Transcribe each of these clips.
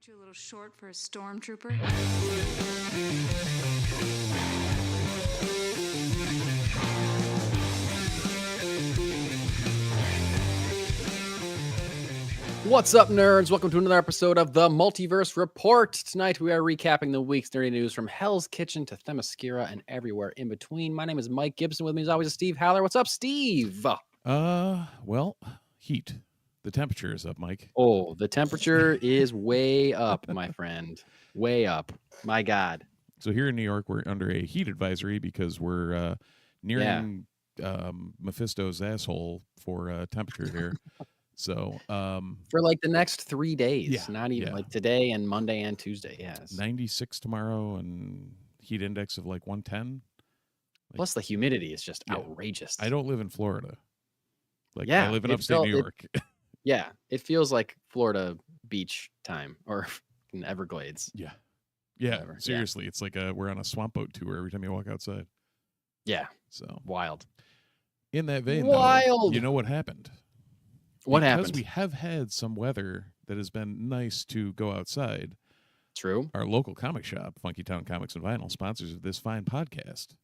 Aren't you a little short for a stormtrooper? What's up, nerds? Welcome to another episode of the Multiverse Report. Tonight, we are recapping the week's nerdy news from Hell's Kitchen to Themyscira and everywhere in between. My name is Mike Gibson. With me, as always, is Steve Haller. What's up, Steve? Well, heat. The temperature is up, Mike. Oh, the temperature is way up, my friend. Way up. My God. So here in New York, we're under a heat advisory because we're nearing Mephisto's asshole for temperature here. So for like the next 3 days, Yeah, not even yeah. like today and Monday and Tuesday. Yes. 96 tomorrow and heat index of like 110. Plus, the humidity is just Yeah. outrageous. I don't live in Florida. Like, Yeah, I live in it upstate felt- New York. Yeah, it feels like Florida beach time or in Everglades. Yeah. Whatever, yeah. Seriously. It's like we're on a swamp boat tour every time you walk outside. Yeah, So wild. in that vein, Wild. though, you know what happened? What Because happened? we have had some weather that has been nice to go outside. True. Our local comic shop, Funky Town Comics and Vinyl, sponsors of this fine podcast,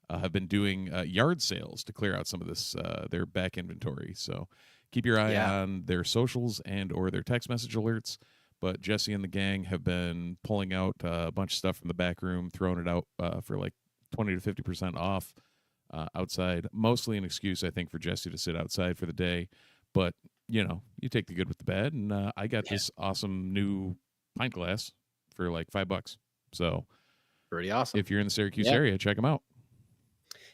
have been doing yard sales to clear out some of this their back inventory. So keep your eye on their socials and or their text message alerts. But Jesse and the gang have been pulling out a bunch of stuff from the back room, throwing it out for like 20 to 50% off outside. Mostly an excuse, I think, for Jesse to sit outside for the day. But you know, you take the good with the bad, and I got this awesome new pint glass for like $5. So Pretty awesome. if you're in the Syracuse area, check them out.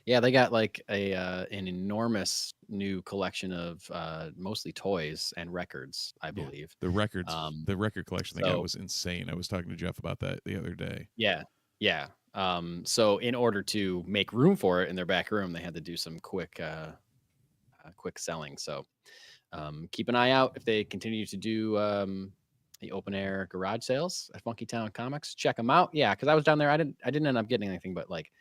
Yeah, they got like an enormous new collection of mostly toys and records, I believe. The records, the record collection they so- got was insane. I was talking to Jeff about that the other day. Yeah. So in order to make room for it in their back room, they had to do some quick selling. So keep an eye out if they continue to do the open air garage sales at Funky Town Comics. Check them out. Yeah, because I was down there. I didn't end up getting anything, but like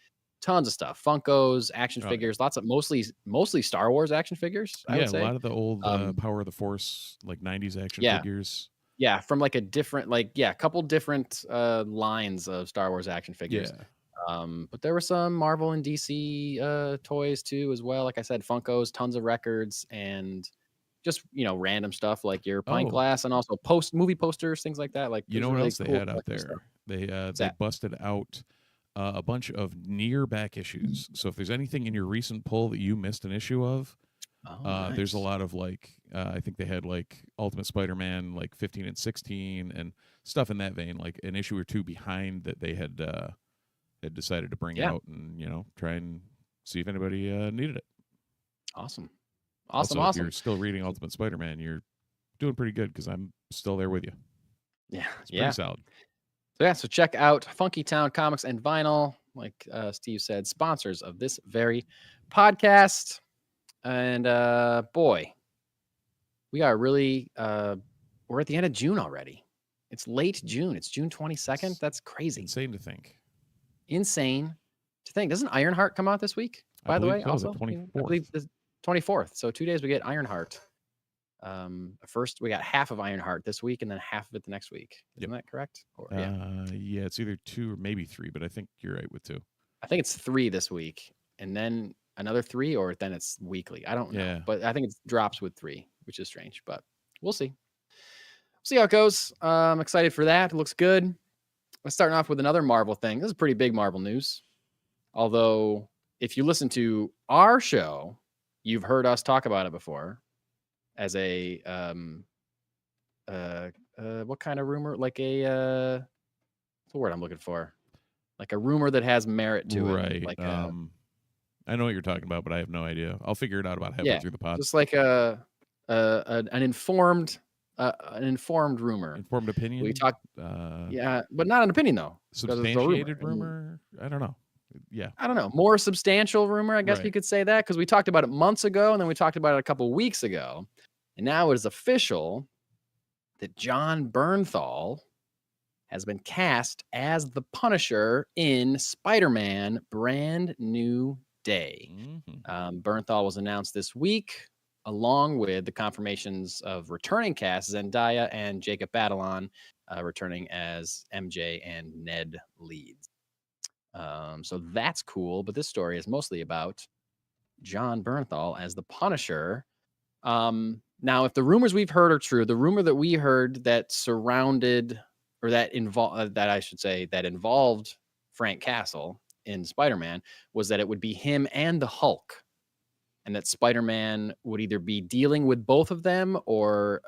tons of stuff, Funkos, action figures, lots of mostly Star Wars action figures. I would say. A lot of the old Power of the Force, like 90s action figures. Yeah, from like a different, a couple different lines of Star Wars action figures. Yeah. But there were some Marvel and DC toys too, as well. Like I said, Funkos, tons of records, and just random stuff like your pint glass, and also movie posters, things like that. Like you know what else they had out there? stuff. They busted out a bunch of near back issues. So if there's anything in your recent pull that you missed an issue of, there's a lot of like I think they had like Ultimate Spider-Man like 15 and 16 and stuff in that vein, like an issue or two behind that they had decided to bring out and try and see if anybody needed it. Awesome. If you're still reading Ultimate Spider-Man, you're doing pretty good because I'm still there with you. Yeah, it's pretty solid. So check out Funky Town Comics and Vinyl, like Steve said, sponsors of this very podcast. And boy, we are really we're at the end of June already. It's late June. It's June 22nd. That's crazy. Insane to think. Doesn't Ironheart come out this week? By the way, also the 24th. I believe the 24th. So 2 days we get Ironheart. First we got half of Ironheart this week, and then half of it the next week. Isn't that correct? Yeah, it's either 2 or maybe 3, but I think you're right with 2. I think it's 3 this week, and then another 3, or then it's weekly. I don't know, but I think it drops with 3, which is strange, but we'll see. See how it goes. I'm excited for that. It looks good. Let's start off with another Marvel thing. This is pretty big Marvel news. Although, if you listen to our show, you've heard us talk about it before as a what kind of rumor? Like what's the word I'm looking for? Like a rumor that has merit to it. Right. Like I know what you're talking about, but I have no idea. I'll figure it out about halfway through the pod. Just like an informed rumor. Informed opinion. We talked, but not an opinion though. Substantiated rumor. I don't know. Yeah, I don't know. More substantial rumor, I guess you could say that, because we talked about it months ago, and then we talked about it a couple weeks ago, and now it is official that John Bernthal has been cast as the Punisher in Spider-Man: Brand New Day. Bernthal was announced this week, along with the confirmations of returning cast Zendaya and Jacob Batalon returning as MJ and Ned Leeds. So that's cool. But this story is mostly about John Bernthal as the Punisher. Now, if the rumors we've heard are true, the rumor that we heard that surrounded or that involved Frank Castle in Spider-Man was that it would be him and the Hulk, and that Spider-Man would either be dealing with both of them or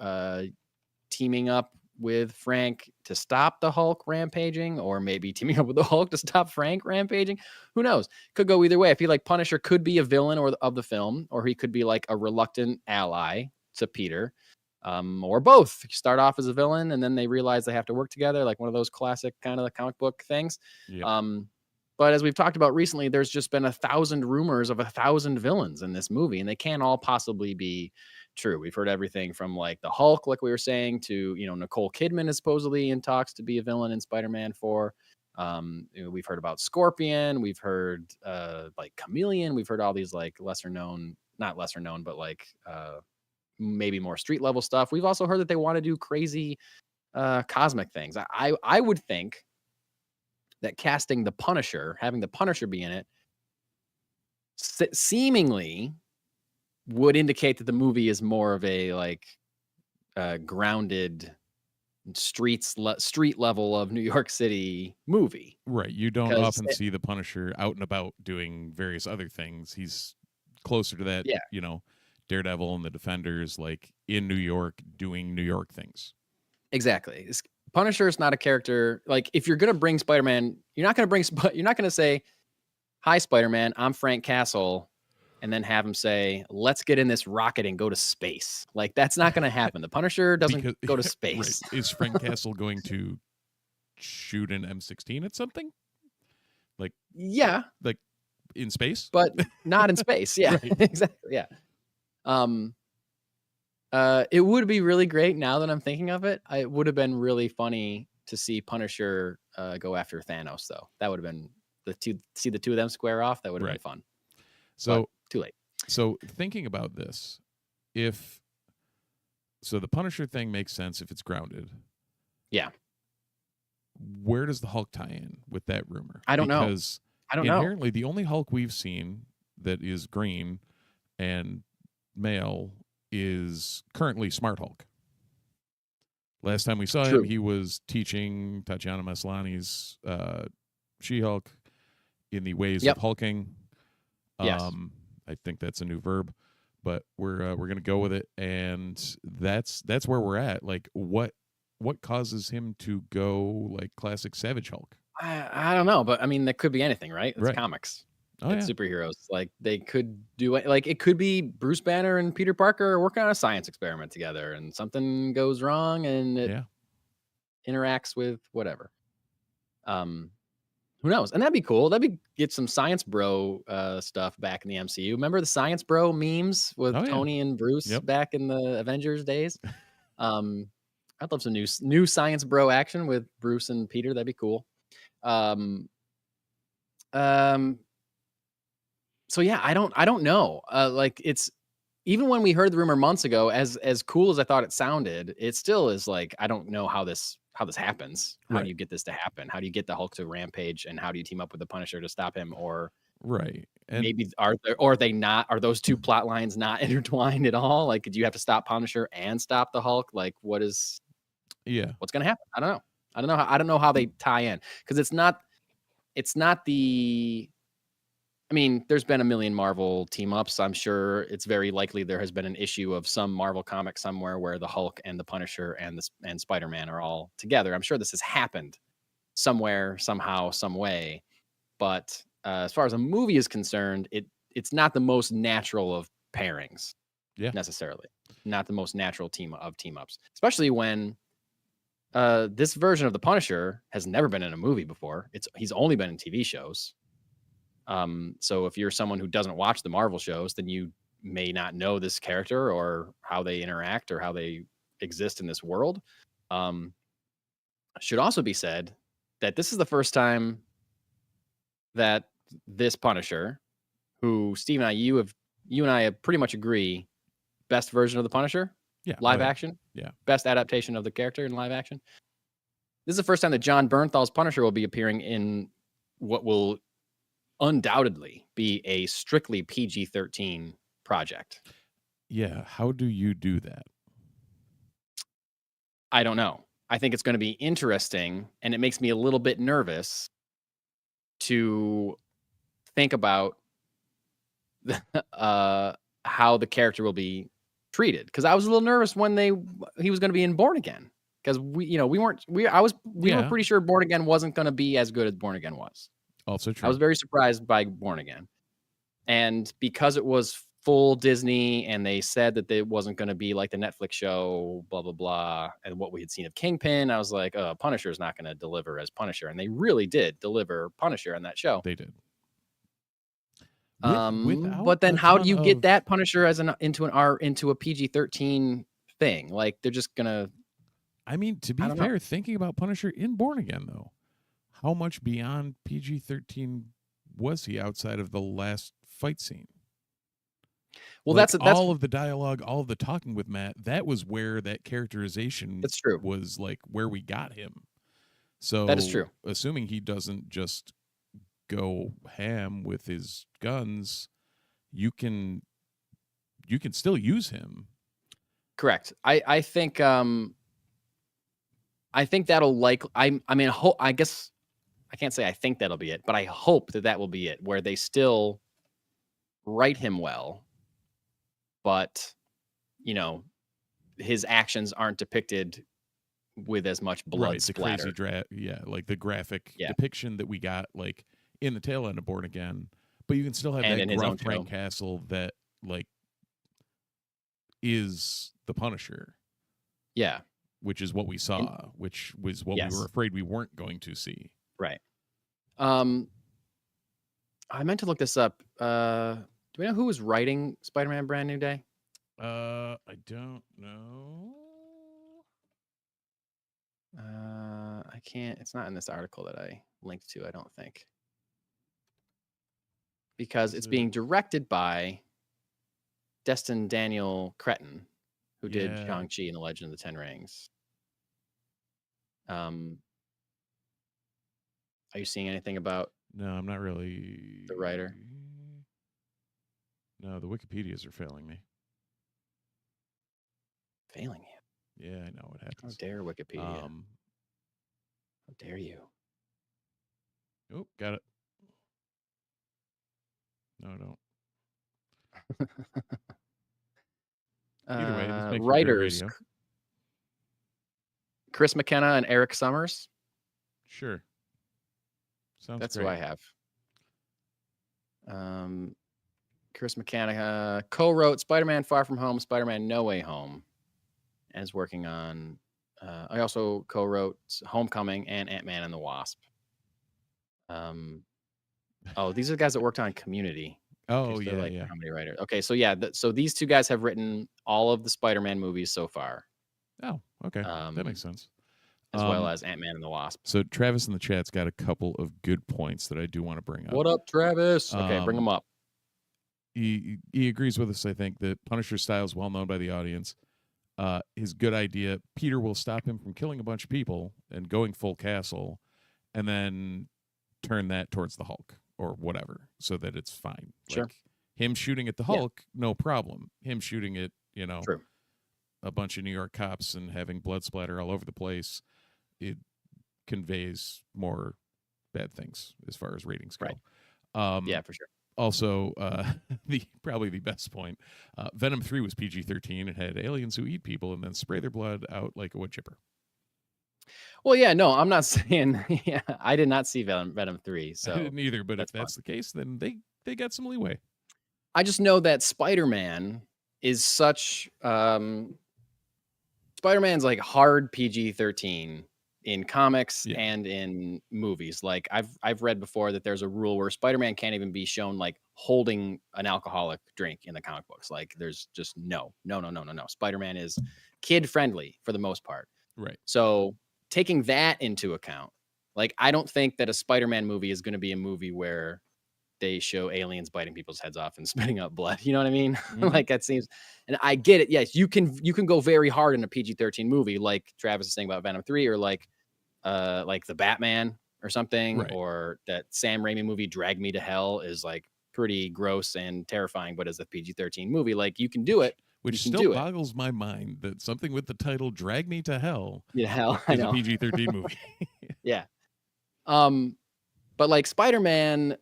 teaming up with Frank to stop the Hulk rampaging, or maybe teaming up with the Hulk to stop Frank rampaging. Who knows? Could go either way. I feel like Punisher could be a villain of the film, or he could be like a reluctant ally to Peter, or both. You start off as a villain, and then they realize they have to work together, like one of those classic kind of comic book things. Yep. But as we've talked about recently, there's just been 1,000 rumors of 1,000 villains in this movie, and they can't all possibly be true. We've heard everything from like the Hulk, like we were saying, to Nicole Kidman is supposedly in talks to be a villain in Spider-Man 4. We've heard about Scorpion. We've heard like Chameleon. We've heard all these like not lesser known, but like maybe more street level stuff. We've also heard that they want to do crazy cosmic things. I would think that casting the Punisher, having the Punisher be in it, seemingly would indicate that the movie is more of a like grounded street level of New York City movie. Right. You don't often see the Punisher out and about doing various other things. He's closer to that, Daredevil and the Defenders, like in New York doing New York things. Exactly. Punisher is not a character. Like if you're going to bring Spider-Man, you're not going to say, "Hi, Spider-Man, I'm Frank Castle," and then have him say, "Let's get in this rocket and go to space." Like that's not going to happen. The Punisher doesn't go to space. Right. Is Frank Castle going to shoot an M16 at something? Like in space? But not in space. Yeah, Right. Exactly. Yeah. It would be really great now that I'm thinking of it. It would have been really funny to see Punisher go after Thanos, though. That would have been see the two of them square off. That would have been fun. So but too late. So thinking about this, the Punisher thing makes sense if it's grounded. Yeah. Where does the Hulk tie in with that rumor? I don't know. Because inherently the only Hulk we've seen that is green and male is currently Smart Hulk. Last time we saw him, he was teaching Tatiana Maslany's She-Hulk in the ways of hulking. Yes. I think that's a new verb, but we're gonna go with it, and that's where we're at. Like, what causes him to go like classic Savage Hulk? I don't know, but I mean, that could be anything, right? It's comics. It's superheroes. Like they could do it. Like it could be Bruce Banner and Peter Parker working on a science experiment together, and something goes wrong, and it interacts with whatever. Who knows? And that'd be cool. Get some Science Bro stuff back in the MCU. Remember the Science Bro memes with Tony and Bruce back in the Avengers days? I'd love some new Science Bro action with Bruce and Peter. That'd be cool. So yeah, I don't know. Like it's even when we heard the rumor months ago, as cool as I thought it sounded, it still is like I don't know how this happens. How do you get this to happen? How do you get the Hulk to rampage, and how do you team up with the Punisher to stop him? Or and maybe are those two plot lines not intertwined at all? Like, do you have to stop Punisher and stop the Hulk? Like, what's gonna happen? I don't know how they tie in, because it's not the. I mean, there's been a million Marvel team-ups. I'm sure it's very likely there has been an issue of some Marvel comic somewhere where the Hulk and the Punisher and Spider-Man are all together. I'm sure this has happened somewhere, somehow, some way. But as far as a movie is concerned, it's not the most natural of pairings, necessarily. Not the most natural team-ups, especially when this version of the Punisher has never been in a movie before. He's only been in TV shows. So if you're someone who doesn't watch the Marvel shows, then you may not know this character or how they interact or how they exist in this world. Should also be said that this is the first time that this Punisher, who Steve and you and I have pretty much agree, best version of the Punisher, live action, best adaptation of the character in live action. This is the first time that John Bernthal's Punisher will be appearing in what will undoubtedly be a strictly PG-13 project. Yeah, how do you do that? I don't know. I think it's going to be interesting, and it makes me a little bit nervous to think about how the character will be treated. Because I was a little nervous when he was going to be in Born Again. Because we were pretty sure Born Again wasn't going to be as good as Born Again was. Also true. I was very surprised by Born Again, and because it was full Disney, and they said that it wasn't going to be like the Netflix show, blah blah blah, and what we had seen of Kingpin, I was like, Punisher is not going to deliver as Punisher, and they really did deliver Punisher in that show. They did. But then how do you get that Punisher as into a PG-13 thing? Like they're just gonna. I mean, to be fair, thinking about Punisher in Born Again though, how much beyond PG-13 was he outside of the last fight scene? Well, like, that's all of the dialogue, all of the talking with Matt. That was where that characterization. That's true. Was like where we got him. So that is true. Assuming he doesn't just go ham with his guns, you can still use him. Correct. I think that'll I guess I can't say I think that'll be it, but I hope that will be it, where they still write him well, but his actions aren't depicted with as much blood splatter. The crazy like the graphic depiction that we got like in the tail end of Born Again, but you can still have that gruff Frank Castle that like is the Punisher. Yeah. Which is what we saw, which was what we were afraid we weren't going to see. Right. I meant to look this up. Do we know who was writing Spider-Man Brand New Day? I don't know. I can't. It's not in this article that I linked to, I don't think. Because it's being directed by Destin Daniel Cretton, who did Shang-Chi and the Legend of the Ten Rings. Are you seeing anything about? No, I'm not really. The writer? No, the Wikipedias are failing me. Failing you? Yeah, I know what happens. How dare Wikipedia? How dare you? Oh, got it. No, don't. Either way, just make writers Chris McKenna and Eric Summers. Sure. That's great. who I have. Chris McKenna co-wrote Spider-Man Far From Home, Spider-Man No Way Home, and is working on. I also co-wrote Homecoming and Ant-Man and the Wasp. These are the guys that worked on Community. Oh, okay, so comedy writer. Okay, so so these two guys have written all of the Spider-Man movies so far. Oh, okay, that makes sense. As well as Ant-Man and the Wasp. So Travis in the chat's got a couple of good points that I do want to bring up. What up, Travis? Okay, bring them up. He agrees with us. I think that Punisher's style is well known by the audience. His good idea, Peter will stop him from killing a bunch of people and going full castle, and then turn that towards the Hulk or whatever, so that it's fine. Sure. Like, him shooting at the Hulk, no problem. Him shooting at True. a bunch of New York cops and having blood splatter all over the place, it conveys more bad things as far as ratings go. Right. Yeah, for sure. Also, probably the best point, Venom 3 was PG-13 and had aliens who eat people and then spray their blood out like a wood chipper. Well, yeah, no, I'm not saying. Yeah, I did not see Venom 3. So I didn't either, but if that's the case, then they got some leeway. I just know that Spider-Man is such. Spider-Man's like hard PG-13 in comics and in movies. Like I've read before that there's a rule where Spider-Man can't even be shown like holding an alcoholic drink in the comic books. Like there's just no. Spider-Man is kid friendly for the most part. Right. So taking that into account, like I don't think that a Spider-Man movie is going to be a movie where they show aliens biting people's heads off and spitting up blood. You know what I mean? Mm-hmm. Like that seems, and I get it. Yes, you can go very hard in a PG-13 movie, like Travis is saying about Venom 3, or like like the Batman or something, Right. or that Sam Raimi movie Drag Me to Hell is like pretty gross and terrifying, but as a PG-13 movie, like you can do it. You Which can still do it. boggles my mind that something with the title "Drag Me to Hell" Yeah, hell, I is a know. PG-13 movie. Yeah. But like Spider-Man,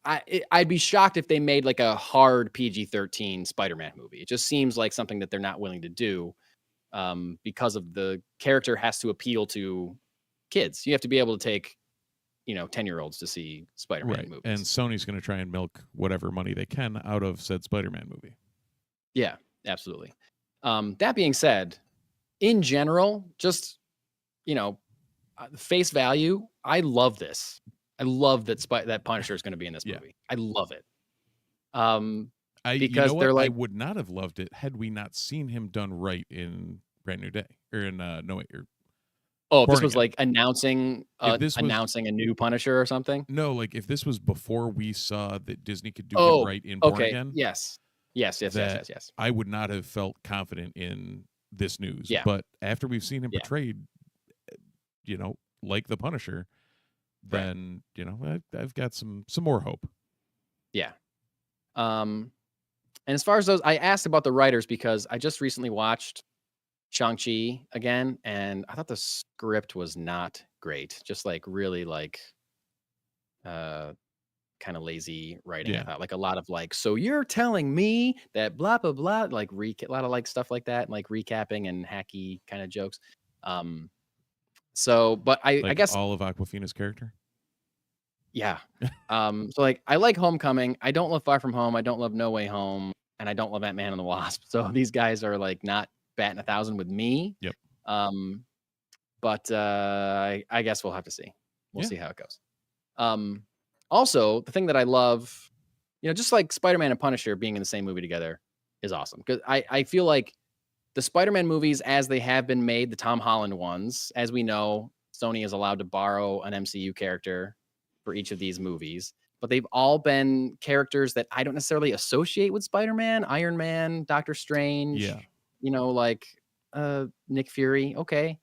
I'd be shocked if they made like a hard PG-13 Spider-Man movie. It just seems like something that they're not willing to do, because of the character has to appeal to kids. You have to be able to take 10-year-olds to see Spider-Man Right. movies. And Sony's going to try and milk whatever money they can out of said Spider-Man movie. Yeah, absolutely. That being said, in general, just face value, I love this. I love that that Punisher is going to be in this Yeah. movie. I love it. You Because know what? they're I like, would not have loved it had we not seen him done right in Brand New Day or in oh, if this Born was Again. like announcing If this was- announcing a new Punisher or something. No, like if this was before we saw that Disney could do Oh, him right in Born okay. Again. Yes. Yes. I would not have felt confident in this news. Yeah. But after we've seen him Yeah. portrayed, like the Punisher, then I've got some more hope. Yeah. And as far as those, I asked about the writers because I just recently watched Shang-Chi again, and I thought the script was not great. Just like really like kind of lazy writing. Yeah. I thought like a lot of like, so you're telling me that blah blah blah, like a lot of like stuff like that, and like recapping and hacky kind of jokes. So, but I guess all of Aquafina's character. yeah. So like I like Homecoming. I don't love Far From Home. I don't love No Way Home, and I don't love Ant-Man and the Wasp. So these guys are like not batting 1,000 with me. Yep. But I guess we'll have to see. We'll Yeah. see how it goes. Also, the thing that I love, just like Spider-Man and Punisher being in the same movie together is awesome. Because I feel like the Spider-Man movies, as they have been made, the Tom Holland ones, as we know, Sony is allowed to borrow an MCU character for each of these movies. But they've all been characters that I don't necessarily associate with Spider-Man, Iron Man, Doctor Strange. Yeah. Like Nick Fury. Okay.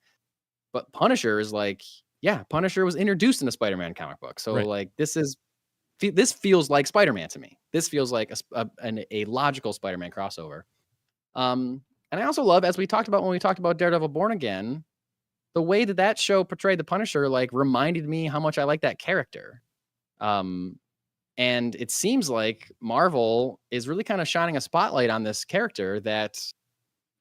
But Punisher is like, yeah, Punisher was introduced in a Spider-Man comic book. So Right. like this feels like Spider-Man to me. This feels like a logical Spider-Man crossover. And I also love, as we talked about when we talked about Daredevil Born Again, the way that show portrayed the Punisher like reminded me how much I like that character. And it seems like Marvel is really kind of shining a spotlight on this character that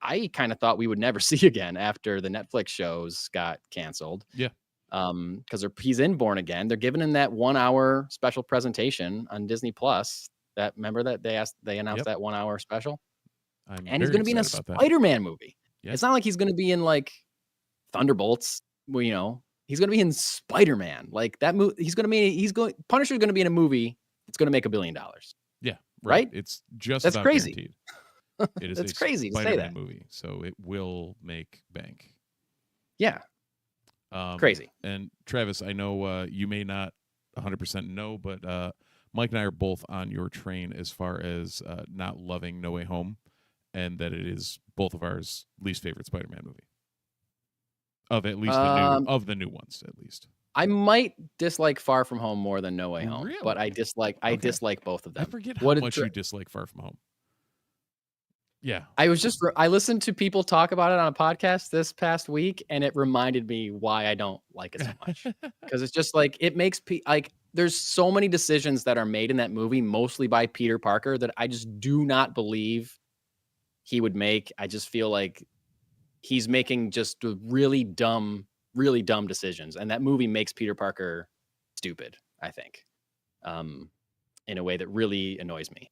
I kind of thought we would never see again after the Netflix shows got canceled. Yeah. Because he's in Born Again. They're giving him that 1-hour special presentation on Disney Plus. Remember that they announced Yep. that 1-hour special? And he's going to be in a Spider-Man movie. Yeah. It's not like he's going to be in like Thunderbolts. Well, he's going to be in Spider-Man. Like that movie. Punisher's going to be in a movie that's going to make $1 billion. Yeah. Right? It's just That's about crazy. guaranteed. It is That's a crazy to say Spider-Man that. movie, so it will make bank. Yeah. Crazy. And Travis, I know you may not 100% know, but Mike and I are both on your train as far as not loving No Way Home, and that it is both of ours least favorite Spider-Man movie. Of at least the new ones, at least. I might dislike Far From Home more than No Way Home, Really? but I dislike both of them. I forget how much you dislike Far From Home. Yeah. I listened to people talk about it on a podcast this past week, and it reminded me why I don't like it so much. Because it's just like, it makes there's so many decisions that are made in that movie, mostly by Peter Parker, that I just do not believe he would make. I just feel like he's making just really dumb decisions. And that movie makes Peter Parker stupid, I think, in a way that really annoys me.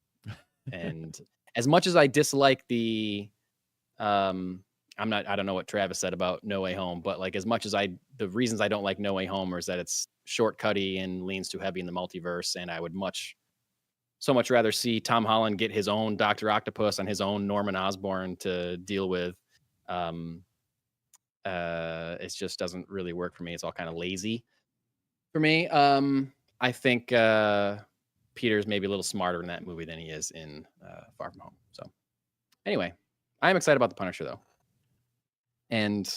And as much as I dislike the, I don't know what Travis said about No Way Home, but like as much as the reasons I don't like No Way Home is that it's shortcutty and leans too heavy in the multiverse. And I would so much rather see Tom Holland get his own Dr. Octopus and his own Norman Osborn to deal with. It just doesn't really work for me. It's all kind of lazy for me. I think, Peter's maybe a little smarter in that movie than he is in Far From Home. So anyway, I'm excited about the Punisher though. And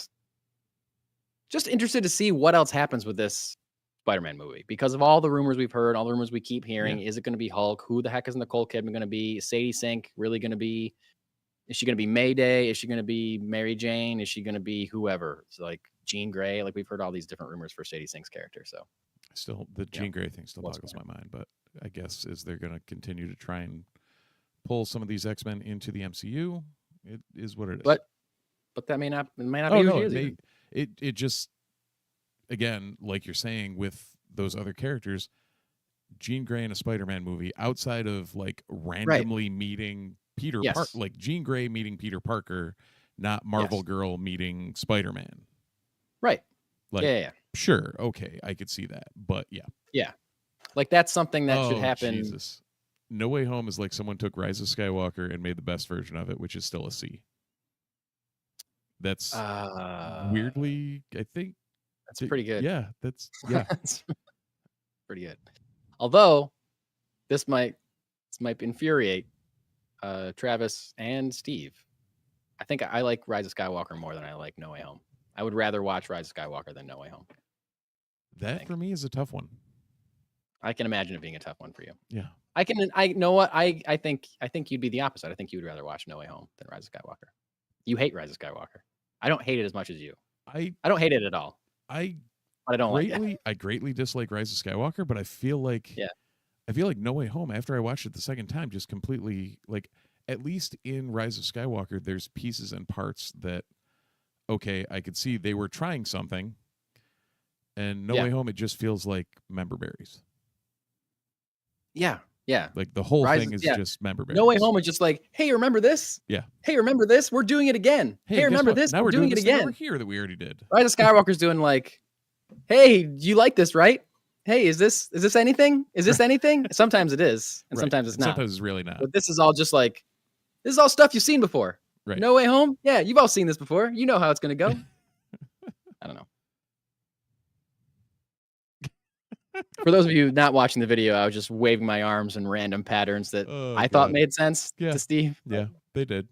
just interested to see what else happens with this Spider-Man movie because of all the rumors we've heard, all the rumors we keep hearing. Is it going to be Hulk? Who the heck is Nicole Kidman going to be? Is Sadie Sink really going to be? Is she going to be Mayday? Is she going to be Mary Jane? Is she going to be whoever? It's like Jean Grey. Like we've heard all these different rumors for Sadie Sink's character. So still, the Jean Grey thing still boggles my mind. But I guess is they're going to continue to try and pull some of these X-Men into the MCU. It is what it is. But that may not be. It just, again, like you're saying with those other characters, Jean Grey in a Spider-Man movie outside of like randomly meeting Peter Parker, like Jean Grey meeting Peter Parker, not Marvel Girl meeting Spider-Man. Right. Like, sure, okay, I could see that, but yeah, like that's something that should happen. Jesus. No Way Home is like someone took Rise of Skywalker and made the best version of it, which is still a C. That's weirdly, I think that's pretty good. Yeah, that's pretty good. Although this might infuriate Travis and Steve. I think I like Rise of Skywalker more than I like No Way Home. I would rather watch Rise of Skywalker than No Way Home. That for me is a tough one. I can imagine it being a tough one for you. Yeah. I know what I think you'd be the opposite. I think you would rather watch No Way Home than Rise of Skywalker. You hate Rise of Skywalker. I don't hate it as much as you. I don't hate it at all. But I don't like it. I greatly dislike Rise of Skywalker, but I feel like No Way Home, after I watched it the second time, just completely, like, at least in Rise of Skywalker, there's pieces and parts that, okay, I could see they were trying something, and No Way Home, it just feels like member berries. Yeah. Like the whole thing is just member berries. No Way Home is just like, hey, remember this? Yeah. Hey, remember this? We're doing it again. Hey, remember this? Now we're doing it again. Over here that we already did. Rise of Skywalker's doing like, hey, you like this, right? Hey, is this anything? Is this anything? Sometimes it is, and sometimes it's not. Sometimes it's really not. But this is all just like, this is all stuff you've seen before. Right. No Way Home? Yeah, you've all seen this before. You know how it's going to go. I don't know. For those of you not watching the video, I was just waving my arms in random patterns that I thought made sense to Steve. Yeah, they did.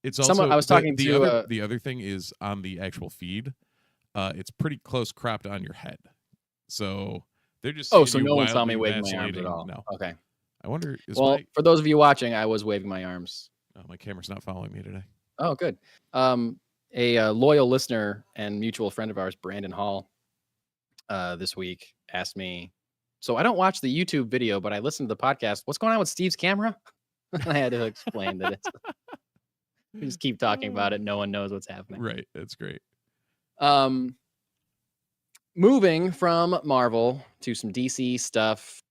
It's also I was talking to the other thing is on the actual feed. It's pretty close cropped on your head, so they're just so no one saw me waving my arms at all. No. Okay. I wonder. For those of you watching, I was waving my arms. Oh, my camera's not following me today. Oh, good. A loyal listener and mutual friend of ours, Brandon Hall, this week asked me, so I don't watch the YouTube video, but I listen to the podcast. What's going on with Steve's camera? I had to explain that it's we just keep talking about it. No one knows what's happening. Right. That's great. Moving from Marvel to some DC stuff.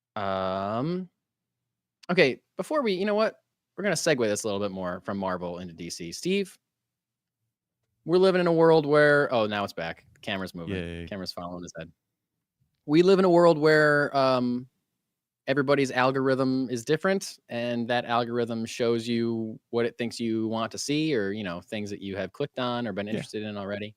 Okay, before we, you know what? We're going to segue this a little bit more from Marvel into DC. Steve, we're living in a world where, now it's back. The camera's moving. Yay. Camera's following his head. We live in a world where everybody's algorithm is different, and that algorithm shows you what it thinks you want to see, or things that you have clicked on or been interested in already.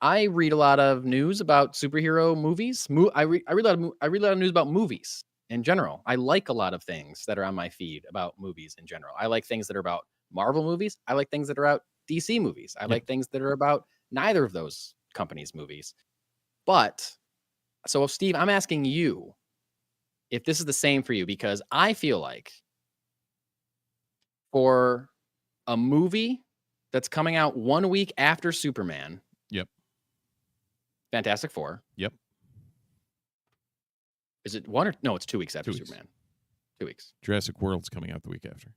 I read a lot of news about superhero movies. I read a lot of news about movies in general. I like a lot of things that are on my feed about movies in general. I like things that are about Marvel movies. I like things that are about DC movies. I like things that are about neither of those companies' movies. But so, Steve, I'm asking you if this is the same for you, because I feel like for a movie that's coming out 1 week after Superman, Fantastic Four. Yep. Is it one or no? It's 2 weeks after Superman. 2 weeks. Jurassic World's coming out the week after.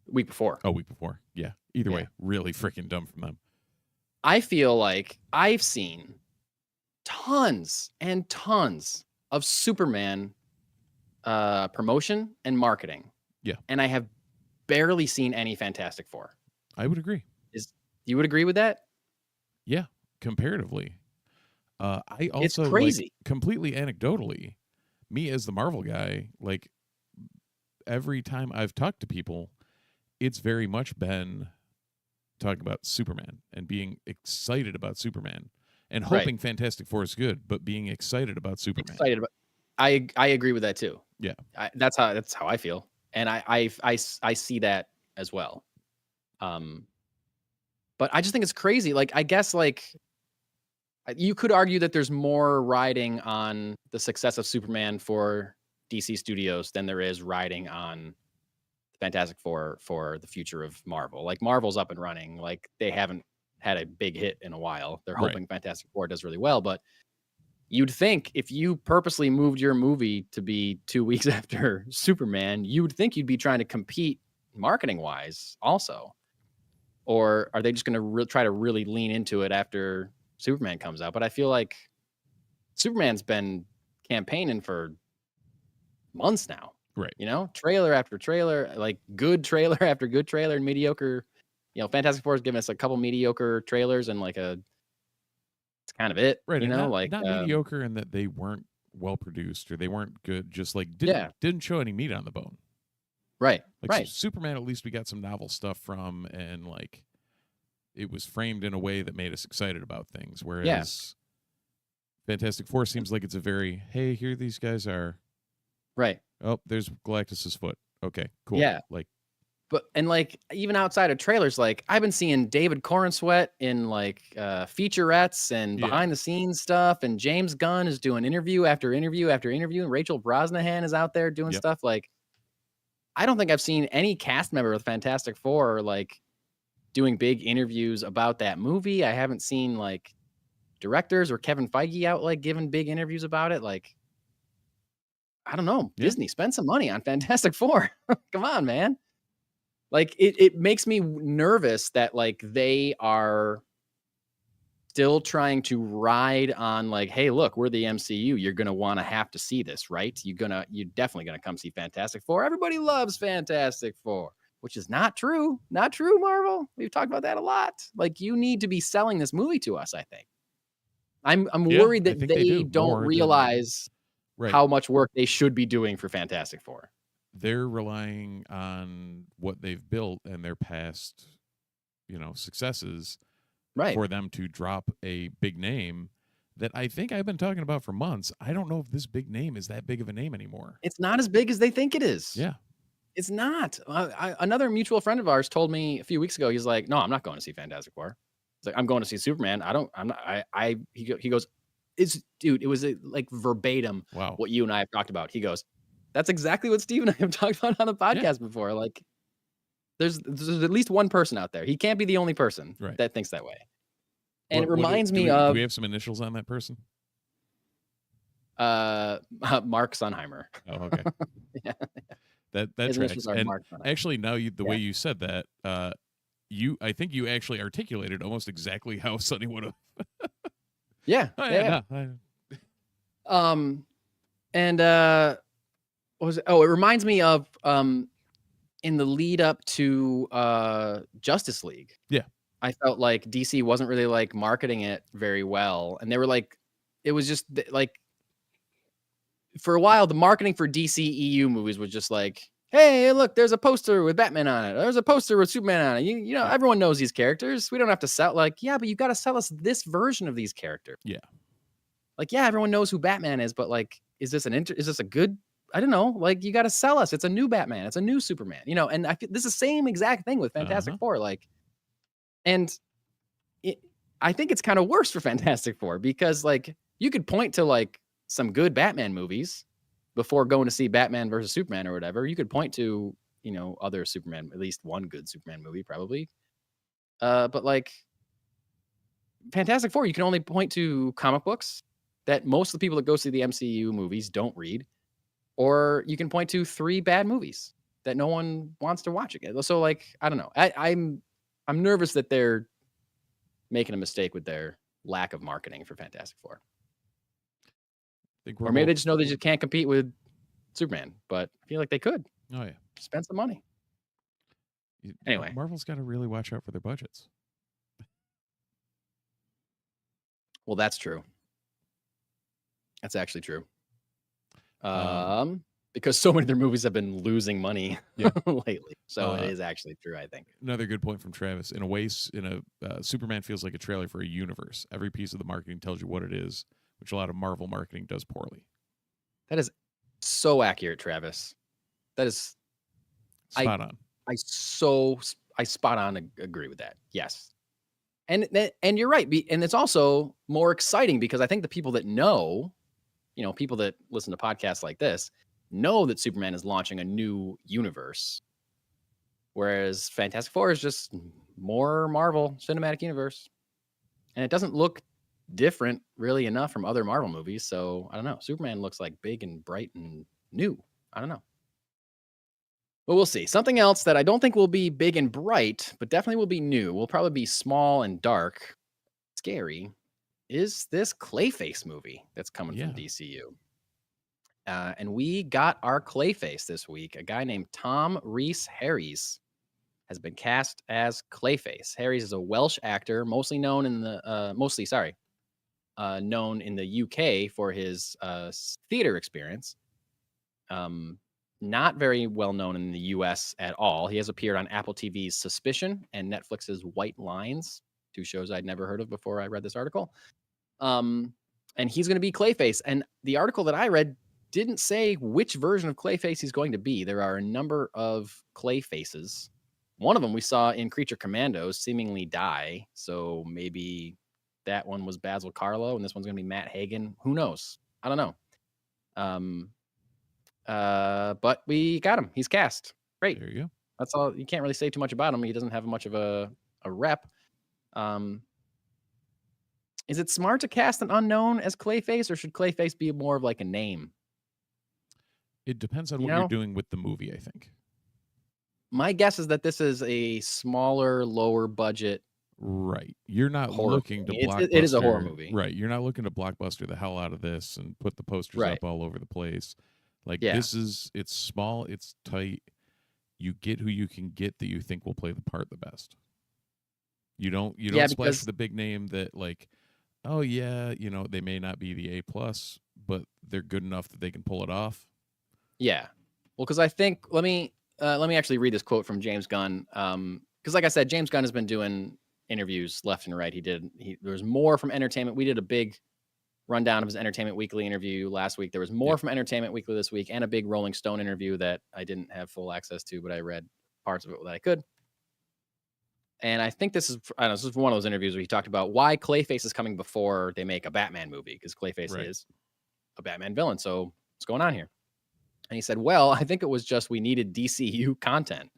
Week before. Oh, week before. Yeah. Either way, really freaking dumb from them. I feel like I've seen tons and tons of Superman promotion and marketing. Yeah. And I have barely seen any Fantastic Four. I would agree. You would agree with that? Yeah, comparatively. I also, it's crazy. Completely anecdotally, me as the Marvel guy, like every time I've talked to people, it's very much been talking about Superman and being excited about Superman and hoping Fantastic Four is good, but being excited about Superman. I agree with that too. Yeah, that's how I feel, and I see that as well. But I just think it's crazy. Like, I guess, like, you could argue that there's more riding on the success of Superman for DC Studios than there is riding on Fantastic Four for the future of Marvel. Like, Marvel's up and running. Like, they haven't had a big hit in a while. They're Right. hoping Fantastic Four does really well, but you'd think if you purposely moved your movie to be 2 weeks after Superman, you'd think you'd be trying to compete marketing-wise also. Or are they just gonna try to really lean into it after Superman comes out? But I feel like Superman's been campaigning for months now. Right. You know, trailer after trailer, like good trailer after good trailer, and mediocre. You know, Fantastic Four has given us a couple mediocre trailers and like it's kind of it. Right. You And know, not, like not mediocre in that they weren't well produced or they weren't good. Just like Yeah. didn't show any meat on the bone. right, Like right, Superman, at least we got some novel stuff from, and like it was framed in a way that made us excited about things. Whereas Fantastic Four seems like it's a very, hey, here these guys are. right. Oh, there's Galactus's foot. Okay, cool. Yeah. Like, But and like even outside of trailers, like I've been seeing David Corenswet in like featurettes and Yeah. behind the scenes stuff, and James Gunn is doing interview after interview after interview, and Rachel Brosnahan is out there doing Yep. stuff. Like I don't think I've seen any cast member of Fantastic Four like doing big interviews about that movie. I haven't seen like directors or Kevin Feige out like giving big interviews about it. Like I don't know, Yeah. Disney, spend some money on Fantastic Four. Come on, man. Like it makes me nervous that like they are still trying to ride on like, hey, look, we're the MCU. You're gonna want to have to see this, right? You're definitely gonna come see Fantastic Four. Everybody loves Fantastic Four, which is not true. Not true, Marvel. We've talked about that a lot. Like you need to be selling this movie to us, I think. I'm Yeah, worried I that think they they do, don't more than- realize right. how much work they should be doing for Fantastic Four. They're relying on what they've built and their past, successes Right. for them to drop a big name that I think I've been talking about for months. I don't know if this big name is that big of a name anymore. It's not as big as they think it is. Yeah. It's not. Another mutual friend of ours told me a few weeks ago. He's like, "No, I'm not going to see Fantastic Four." He's like, "I'm going to see Superman." I'm not. He goes, dude. It was like verbatim Wow. what you and I have talked about. He goes, "That's exactly what Steve and I have talked about on the podcast before." Like, there's at least one person out there. He can't be the only person Right. that thinks that way. And it What reminds do me we, of Do we have some initials on that person? Mark Sunheimer. Oh, okay. Yeah. That His tracks. initials are And Mark Sunheimer. actually, now the way you said that, I think you actually articulated almost exactly how Sonny would have. Yeah. Oh, yeah. no, And what was it? Oh, it reminds me of in the lead up to Justice League. Yeah. I felt like DC wasn't really like marketing it very well, and they were like, it was just like for a while the marketing for DC EU movies was just like, hey, look, there's a poster with Batman on it. There's a poster with Superman on it. You know, everyone knows these characters. We don't have to sell. Like, yeah, but you got to sell us this version of these characters. Yeah. Like, yeah, everyone knows who Batman is, but like, is this a good? I don't know. Like, you got to sell us. It's a new Batman. It's a new Superman. You know, and I feel this is the same exact thing with Fantastic Four. Like, and I think it's kind of worse for Fantastic Four because like you could point to like some good Batman movies before going to see Batman versus Superman or whatever. You could point to, other Superman, at least one good Superman movie, probably. But like Fantastic Four, you can only point to comic books that most of the people that go see the MCU movies don't read, or you can point to 3 bad movies that no one wants to watch again. So like, I don't know. I'm nervous that they're making a mistake with their lack of marketing for Fantastic Four. Or maybe they just know they just can't compete with Superman, but I feel like they could. Oh, yeah. Spend some money. Anyway. Marvel's got to really watch out for their budgets. Well, that's true. That's actually true. Because so many of their movies have been losing money lately. So it is actually true, I think. Another good point from Travis. In a way, Superman feels like a trailer for a universe. Every piece of the marketing tells you what it is, which a lot of Marvel marketing does poorly. That is so accurate, Travis. That is spot on. I spot on agree with that. Yes. And you're right. And it's also more exciting because I think the people that know, people that listen to podcasts like this know that Superman is launching a new universe. Whereas Fantastic Four is just more Marvel Cinematic Universe. And it doesn't look different really enough from other Marvel movies. So I don't know. Superman looks like big and bright and new. I don't know. But we'll see. Something else that I don't think will be big and bright, but definitely will be new, will probably be small and dark, scary, is this Clayface movie that's coming from Yeah. DCU. And we got our Clayface this week. A guy named Tom Rhys Harries has been cast as Clayface. Harries is a Welsh actor, mostly known in the known in the UK for his theater experience. Not very well known in the US at all. He has appeared on Apple TV's Suspicion and Netflix's White Lines, 2 shows I'd never heard of before I read this article. And he's going to be Clayface. And the article that I read didn't say which version of Clayface he's going to be. There are a number of Clayfaces. One of them we saw in Creature Commandos seemingly die. So maybe that one was Basil Karlo and this one's going to be Matt Hagen. Who knows? I don't know. But we got him. He's cast. Great. There you go. That's all. You can't really say too much about him. He doesn't have much of a rep. Is it smart to cast an unknown as Clayface, or should Clayface be more of like a name? It depends on what you're doing with the movie, I think. My guess is that this is a smaller, lower budget. Right. You're not looking to blockbuster. It is a horror movie. Right. You're not looking to blockbuster the hell out of this and put the posters up all over the place. Like it's small, it's tight. You get who you can get that you think will play the part the best. You don't splash the big name that like, oh yeah, they may not be the A+, but they're good enough that they can pull it off. Yeah. Well, because I think let me actually read this quote from James Gunn. Because like I said, James Gunn has been doing interviews left and right. There's more from Entertainment. We did a big rundown of his Entertainment Weekly interview last week. There was more from Entertainment Weekly this week, and a big Rolling Stone interview that I didn't have full access to, but I read parts of it that I could. And I think this is one of those interviews where he talked about why Clayface is coming before they make a Batman movie, because Clayface is a Batman villain. So what's going on here? And he said, well, I think it was just we needed DCU content.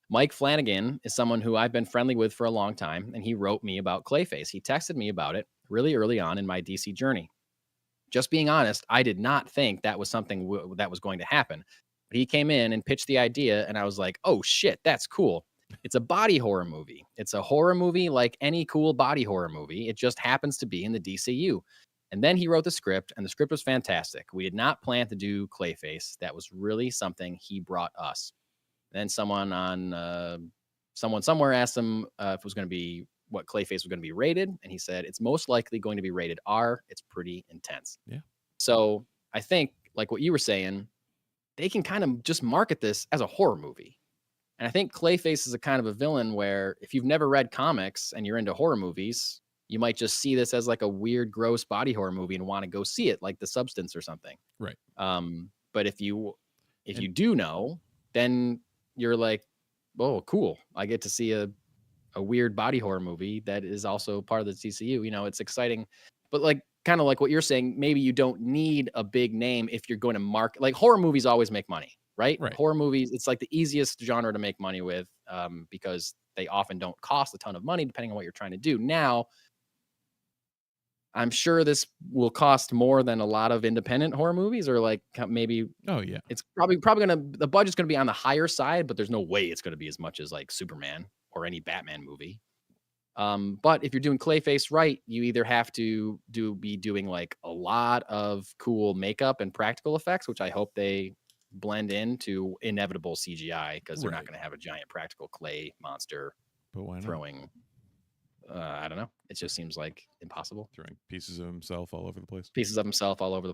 Mike Flanagan is someone who I've been friendly with for a long time, and he wrote me about Clayface. He texted me about it really early on in my DC journey. Just being honest, I did not think that was something that was going to happen. But he came in and pitched the idea, and I was like, oh, shit, that's cool. It's a body horror movie. It's a horror movie like any cool body horror movie. It just happens to be in the DCU. And then he wrote the script, and the script was fantastic. We did not plan to do Clayface. That was really something he brought us. Then someone somewhere asked him if it was going to be what Clayface was going to be rated, and he said it's most likely going to be rated R. It's pretty intense. Yeah. So I think, like what you were saying, they can kind of just market this as a horror movie. And I think Clayface is a kind of a villain where if you've never read comics and you're into horror movies, you might just see this as like a weird, gross body horror movie and want to go see it, like The Substance or something. Right. But if you do know, then you're like, oh, cool. I get to see a weird body horror movie that is also part of the DCU. It's exciting. But like kind of like what you're saying, maybe you don't need a big name if you're going to market. Like horror movies always make money, right? Horror movies, it's like the easiest genre to make money with because they often don't cost a ton of money depending on what you're trying to do. Now, I'm sure this will cost more than a lot of independent horror movies, or like maybe. Oh yeah, it's probably the budget's gonna be on the higher side, but there's no way it's gonna be as much as like Superman or any Batman movie. But if you're doing Clayface right, you either have to be doing like a lot of cool makeup and practical effects, which I hope they blend into inevitable CGI, because they're not gonna have a giant practical clay monster throwing. I don't know. It just seems like impossible. Throwing pieces of himself all over the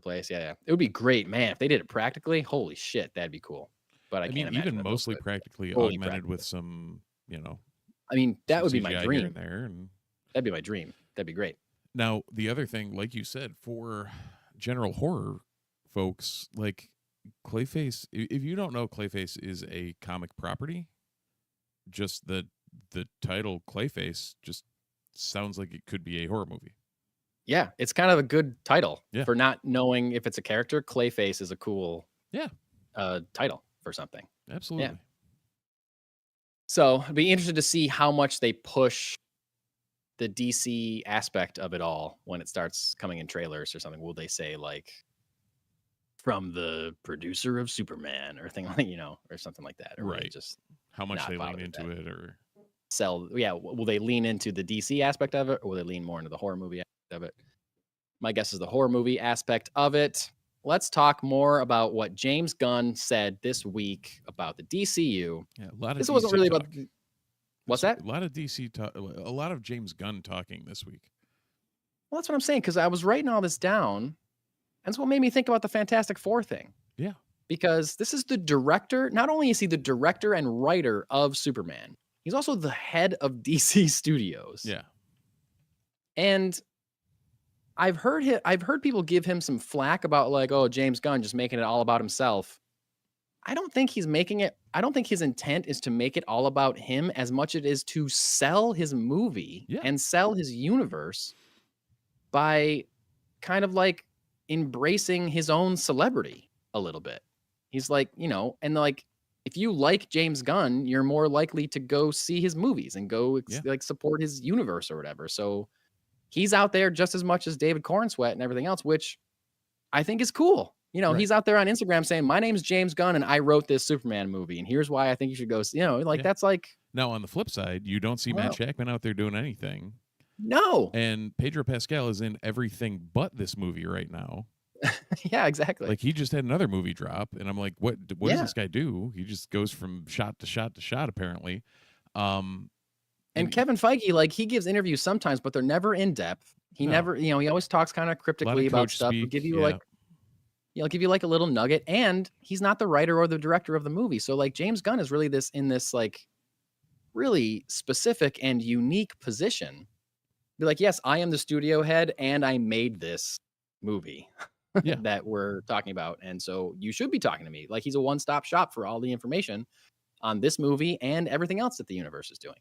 place. Yeah. It would be great, man. If they did it practically, holy shit, that'd be cool. But I can't imagine even mostly practically augmented with some, I mean, that would be my CGI dream. here and there, and that'd be my dream. That'd be great. Now, the other thing, like you said, for general horror folks, like Clayface, if you don't know, Clayface is a comic property. Just the title Clayface just sounds like it could be a horror movie. Yeah, it's kind of a good title Yeah. for not knowing if it's a character. Clayface is a cool title for something. Absolutely. Yeah. So I'd be interested to see how much they push the DC aspect of it all when it starts coming in trailers or something. Will they say like from the producer of Superman or thing like, or something like that? Or will they Right. just How much not they bother lean with into that? it, or Will they lean into the DC aspect of it, or will they lean more into the horror movie aspect of it? My guess is the horror movie aspect of it. Let's talk more about what James Gunn said this week about the DCU. yeah, a lot of This DC wasn't really talk. about what's that? A lot of DC talk. A lot of James Gunn talking this week. Well, that's what I'm saying, because I was writing all this down, and that's what made me think about the Fantastic Four thing. Yeah. Because this is the director. Not only is he the director and writer of Superman, he's also the head of DC Studios. Yeah. And I've heard people give him some flack about like, oh, James Gunn just making it all about himself. I don't think he's making it. I don't think his intent is to make it all about him as much as it is to sell his movie and sell his universe by kind of like embracing his own celebrity a little bit. He's like, and like, if you like James Gunn, you're more likely to go see his movies and go like support his universe or whatever. So he's out there just as much as David Cornsweet and everything else, which I think is cool. He's out there on Instagram saying, my name's James Gunn and I wrote this Superman movie. And here's why I think you should go, that's like. Now, on the flip side, you don't see Matt Shakman out there doing anything. No. And Pedro Pascal is in everything but this movie right now. Yeah, exactly. Like, he just had another movie drop. And I'm like, what does this guy do? He just goes from shot to shot to shot, apparently. And Kevin Feige, like, he gives interviews sometimes, but they're never in depth. He never, he always talks kind of cryptically about stuff. He'll give you he'll give you like a little nugget, and he's not the writer or the director of the movie. So like James Gunn is really in this like really specific and unique position. Be like, yes, I am the studio head and I made this movie that we're talking about. And so you should be talking to me. Like, he's a one-stop shop for all the information on this movie and everything else that the universe is doing.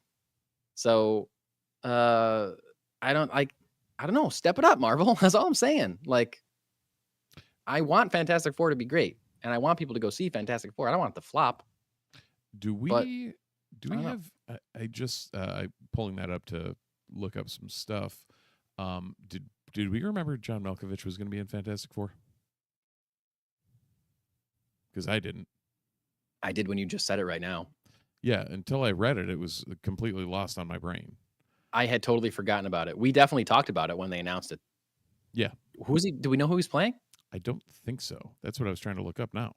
So I don't know. Step it up, Marvel. That's all I'm saying. Like, I want Fantastic Four to be great, and I want people to go see Fantastic Four. I don't want it to flop. Do we have? I just pulling that up to look up some stuff. Did we remember John Malkovich was going to be in Fantastic Four? Because I didn't. I did when you just said it right now. Yeah, until I read it, it was completely lost on my brain. I had totally forgotten about it. We definitely talked about it when they announced it. Yeah. Who's he? Do we know who he's playing? I don't think so. That's what I was trying to look up now.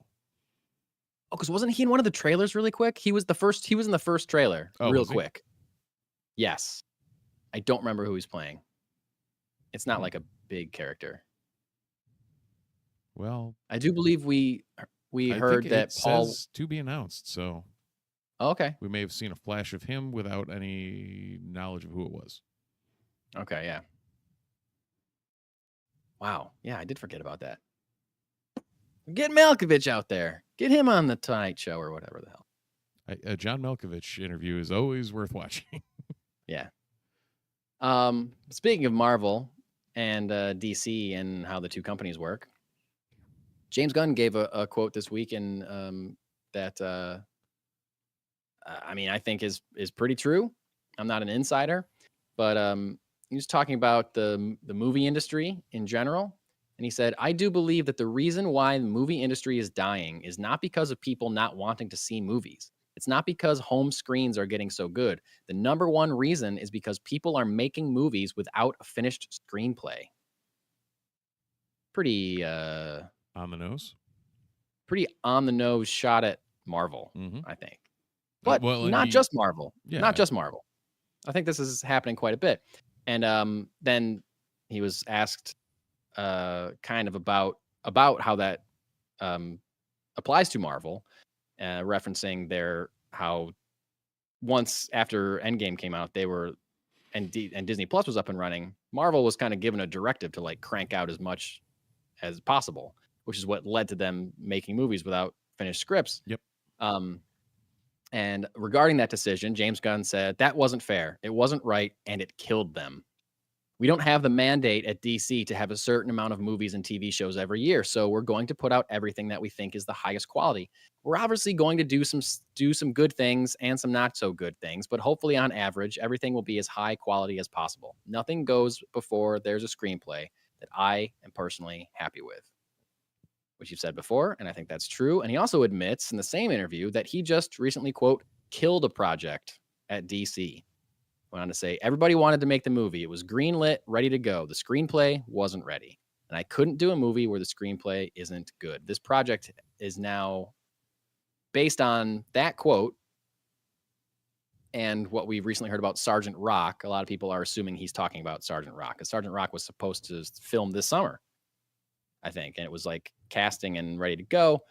Oh, because wasn't he in one of the trailers really quick? He was in the first trailer real quick. Yes. I don't remember who he's playing. It's not like a big character. Well, I do believe we heard that Paul says to be announced, so okay. We may have seen a flash of him without any knowledge of who it was. Okay, yeah. Wow. Yeah, I did forget about that. Get Malkovich out there. Get him on the Tonight Show or whatever the hell. A John Malkovich interview is always worth watching. Yeah. Speaking of Marvel and DC and how the two companies work, James Gunn gave a quote this week that I mean, I think is pretty true. I'm not an insider, but he was talking about the movie industry in general. And he said, I do believe that the reason why the movie industry is dying is not because of people not wanting to see movies. It's not because home screens are getting so good. The number one reason is because people are making movies without a finished screenplay. Pretty on the nose? Pretty on the nose shot at Marvel, I think. But not just Marvel. Yeah. Not just Marvel. I think this is happening quite a bit. And then he was asked kind of about how that applies to Marvel, referencing how once after Endgame came out, they were and Disney Plus was up and running. Marvel was kind of given a directive to like crank out as much as possible, which is what led to them making movies without finished scripts. Yep. And regarding that decision, James Gunn said, that wasn't fair. It wasn't right, and it killed them. We don't have the mandate at DC to have a certain amount of movies and TV shows every year, so we're going to put out everything that we think is the highest quality. We're obviously going to do some good things and some not so good things, but hopefully on average, everything will be as high quality as possible. Nothing goes before there's a screenplay that I am personally happy with, which you've said before, and I think that's true. And he also admits in the same interview that he just recently, quote, killed a project at DC. Went on to say, everybody wanted to make the movie. It was greenlit, ready to go. The screenplay wasn't ready. And I couldn't do a movie where the screenplay isn't good. This project is now based on that quote and what we've recently heard about Sergeant Rock. A lot of people are assuming he's talking about Sergeant Rock, because Sergeant Rock was supposed to film this summer, I think. And it was like casting and ready to go.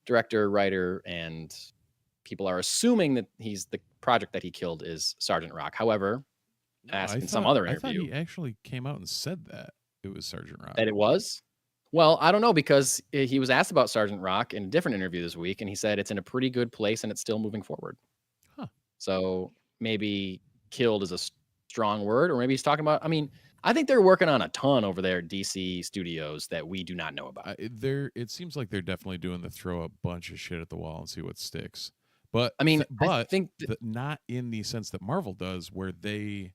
Director, writer, and people are assuming that the project that he killed is Sergeant Rock. However, asked in some other interview, I thought he actually came out and said that it was Sergeant Rock. That it was? Well, I don't know, because he was asked about Sergeant Rock in a different interview this week, and he said it's in a pretty good place and it's still moving forward. Huh. So maybe killed is a strong word, or maybe he's talking about, I mean, I think they're working on a ton over there at DC Studios that we do not know about. It seems like they're definitely doing the throw a bunch of shit at the wall and see what sticks. But I mean, I think not in the sense that Marvel does, where they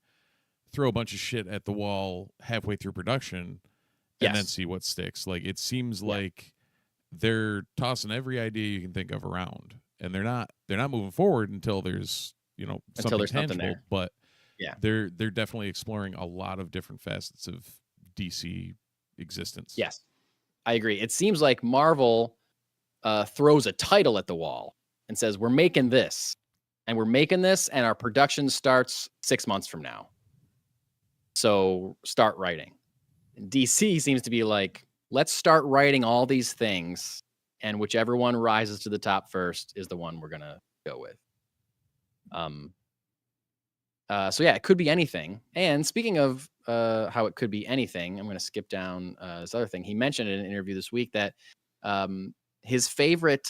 throw a bunch of shit at the wall halfway through production and then see what sticks. Like, it seems like they're tossing every idea you can think of around, and they're not moving forward until there's something tangible. But they're definitely exploring a lot of different facets of DC existence. Yes, I agree. It seems like Marvel throws a title at the wall and says, we're making this, and our production starts 6 months from now. So start writing. And DC seems to be like, let's start writing all these things, and whichever one rises to the top first is the one we're going to go with. So yeah, it could be anything. And speaking of how it could be anything, I'm going to skip down this other thing. He mentioned in an interview this week that his favorite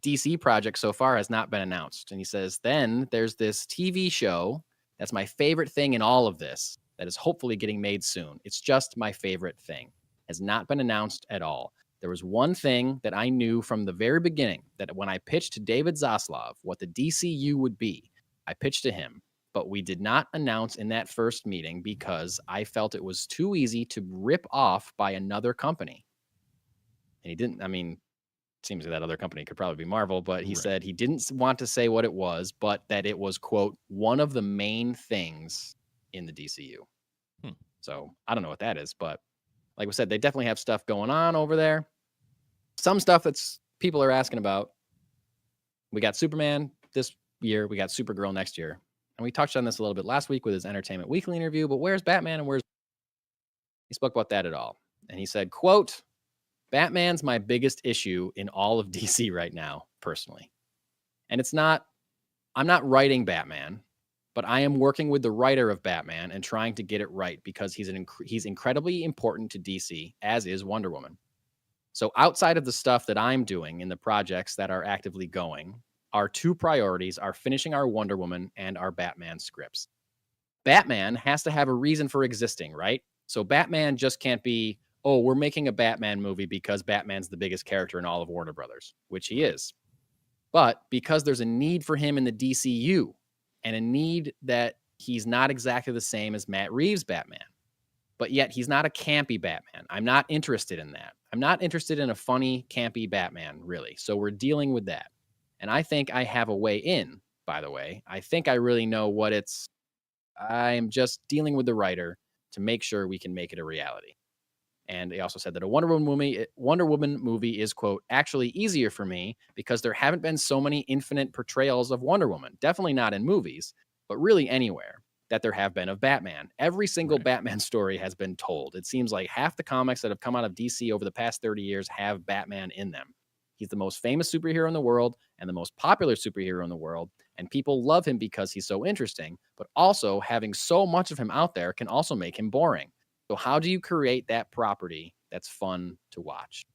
DC project so far has not been announced. And he says, then there's this TV show that's my favorite thing in all of this that is hopefully getting made soon. It's just my favorite thing. Has not been announced at all. There was one thing that I knew from the very beginning, that when I pitched to David Zaslav what the DCU would be, I pitched to him, but we did not announce in that first meeting because I felt it was too easy to rip off by another company. And he didn't, I mean, seems like that other company could probably be Marvel, but he said he didn't want to say what it was, but that it was, quote, one of the main things in the DCU. So I don't know what that is, but like we said, they definitely have stuff going on over there. Some stuff that's people are asking about. We got Superman this year. We got Supergirl next year. And we touched on this a little bit last week with his Entertainment Weekly interview, but where's Batman and he spoke about that at all. And he said, quote, Batman's my biggest issue in all of DC right now, personally. And I'm not writing Batman, but I am working with the writer of Batman and trying to get it right because he's incredibly important to DC, as is Wonder Woman. So outside of the stuff that I'm doing in the projects that are actively going, our two priorities are finishing our Wonder Woman and our Batman scripts. Batman has to have a reason for existing, right? So Batman just can't be, oh, we're making a Batman movie because Batman's the biggest character in all of Warner Brothers, which he is. But because there's a need for him in the DCU, and a need that he's not exactly the same as Matt Reeves' Batman, but yet he's not a campy Batman. I'm not interested in that. I'm not interested in a funny, campy Batman, really. So we're dealing with that. And I think I have a way in, by the way. I think I really know what I'm just dealing with the writer to make sure we can make it a reality. And he also said that a Wonder Woman movie is, quote, actually easier for me because there haven't been so many infinite portrayals of Wonder Woman. Definitely not in movies, but really anywhere that there have been of Batman. Every single Batman story has been told. It seems like half the comics that have come out of DC over the past 30 years have Batman in them. He's the most famous superhero in the world and the most popular superhero in the world. And people love him because he's so interesting, but also having so much of him out there can also make him boring. So how do you create that property that's fun to watch?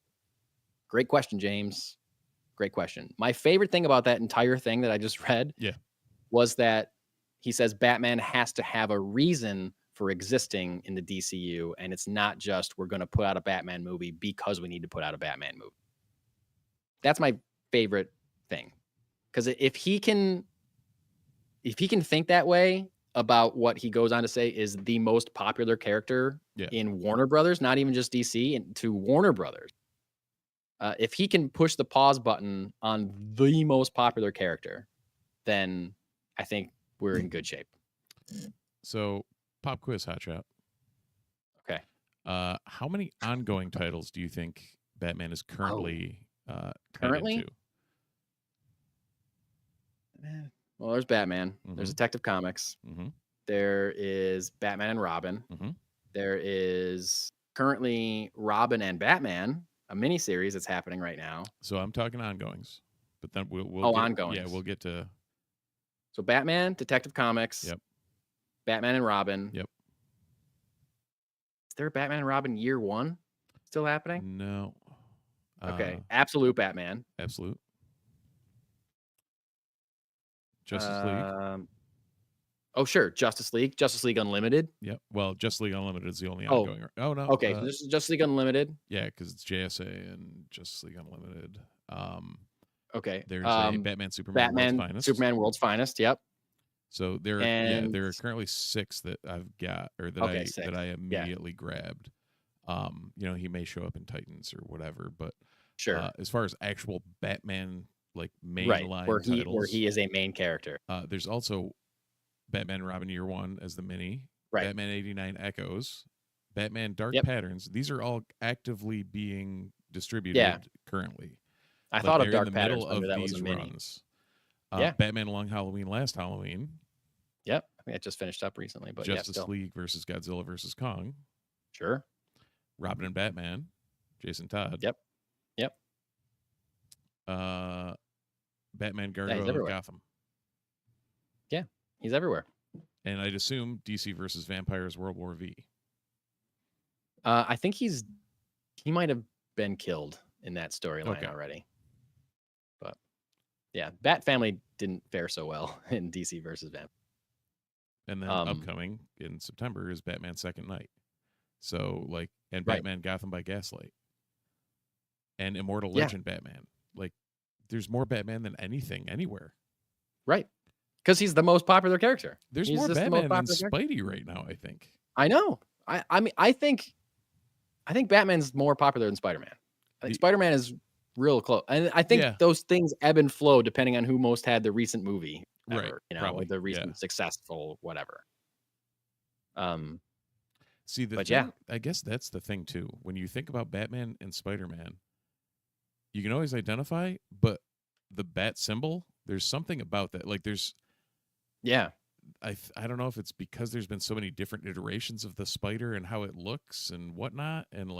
Great question, James. Great question. My favorite thing about that entire thing that I just read Yeah. was that he says Batman has to have a reason for existing in the DCU, and it's not just we're going to put out a Batman movie because we need to put out a Batman movie. That's my favorite thing, because if he can think that way about what he goes on to say is the most popular character in Warner Brothers, not even just DC, and to Warner Brothers. If he can push the pause button on the most popular character, then I think we're in good shape. So, pop quiz, hotshot. Okay. How many ongoing titles do you think Batman is currently currently? Into? Well, there's Batman. There's Detective Comics. There is Batman and Robin. There is currently Robin and Batman, a miniseries that's happening right now. So I'm talking ongoings, but then we'll ongoings. Yeah, we'll get to. So Batman, Detective Comics. Yep. Batman and Robin. Yep. Is there a Batman and Robin year 1 still happening? No. Okay. Absolute Batman. Absolute. Justice League. Oh, sure. Justice League. Justice League Unlimited. Yep. Well, Justice League Unlimited is the only ongoing. Oh, no. Okay. So this is Justice League Unlimited. Yeah, because it's JSA and Justice League Unlimited. Okay. There's a Batman, Superman, World's Finest. Superman, World's Finest. Yep. So there are currently 6 that I've got, or that that I immediately grabbed. He may show up in Titans or whatever, but sure. As far as actual Batman main line where titles, he is a main character. There's also Batman and Robin Year 1 as the mini, Batman 89 Echoes, Batman Dark Patterns. These are all actively being distributed currently. I thought of Dark Patterns of that these was a mini. runs. Batman Long Halloween, Last Halloween. Yep, I think it just finished up recently. But Justice League versus Godzilla versus Kong. Sure. Robin and Batman, Jason Todd. Yep. Batman Gargoyle Gotham. Yeah, he's everywhere. And I'd assume DC versus Vampires World War V. I think he might have been killed in that storyline already. But yeah, Bat Family didn't fare so well in DC versus Vampire. And then upcoming in September is Batman Second Night. So Batman Gotham by Gaslight. And Immortal Legend Batman. There's more Batman than anything anywhere. Right. Because he's the most popular character. There's more Batman than Spidey right now, I think. I know. I think Batman's more popular than Spider-Man. I think Spider-Man is real close. And I think those things ebb and flow depending on who most had the recent movie ever, probably. Or the recent successful whatever. See, I guess that's the thing too. When you think about Batman and Spider-Man, you can always identify, but the bat symbol, there's something about that. I don't know if it's because there's been so many different iterations of the spider and how it looks and whatnot, and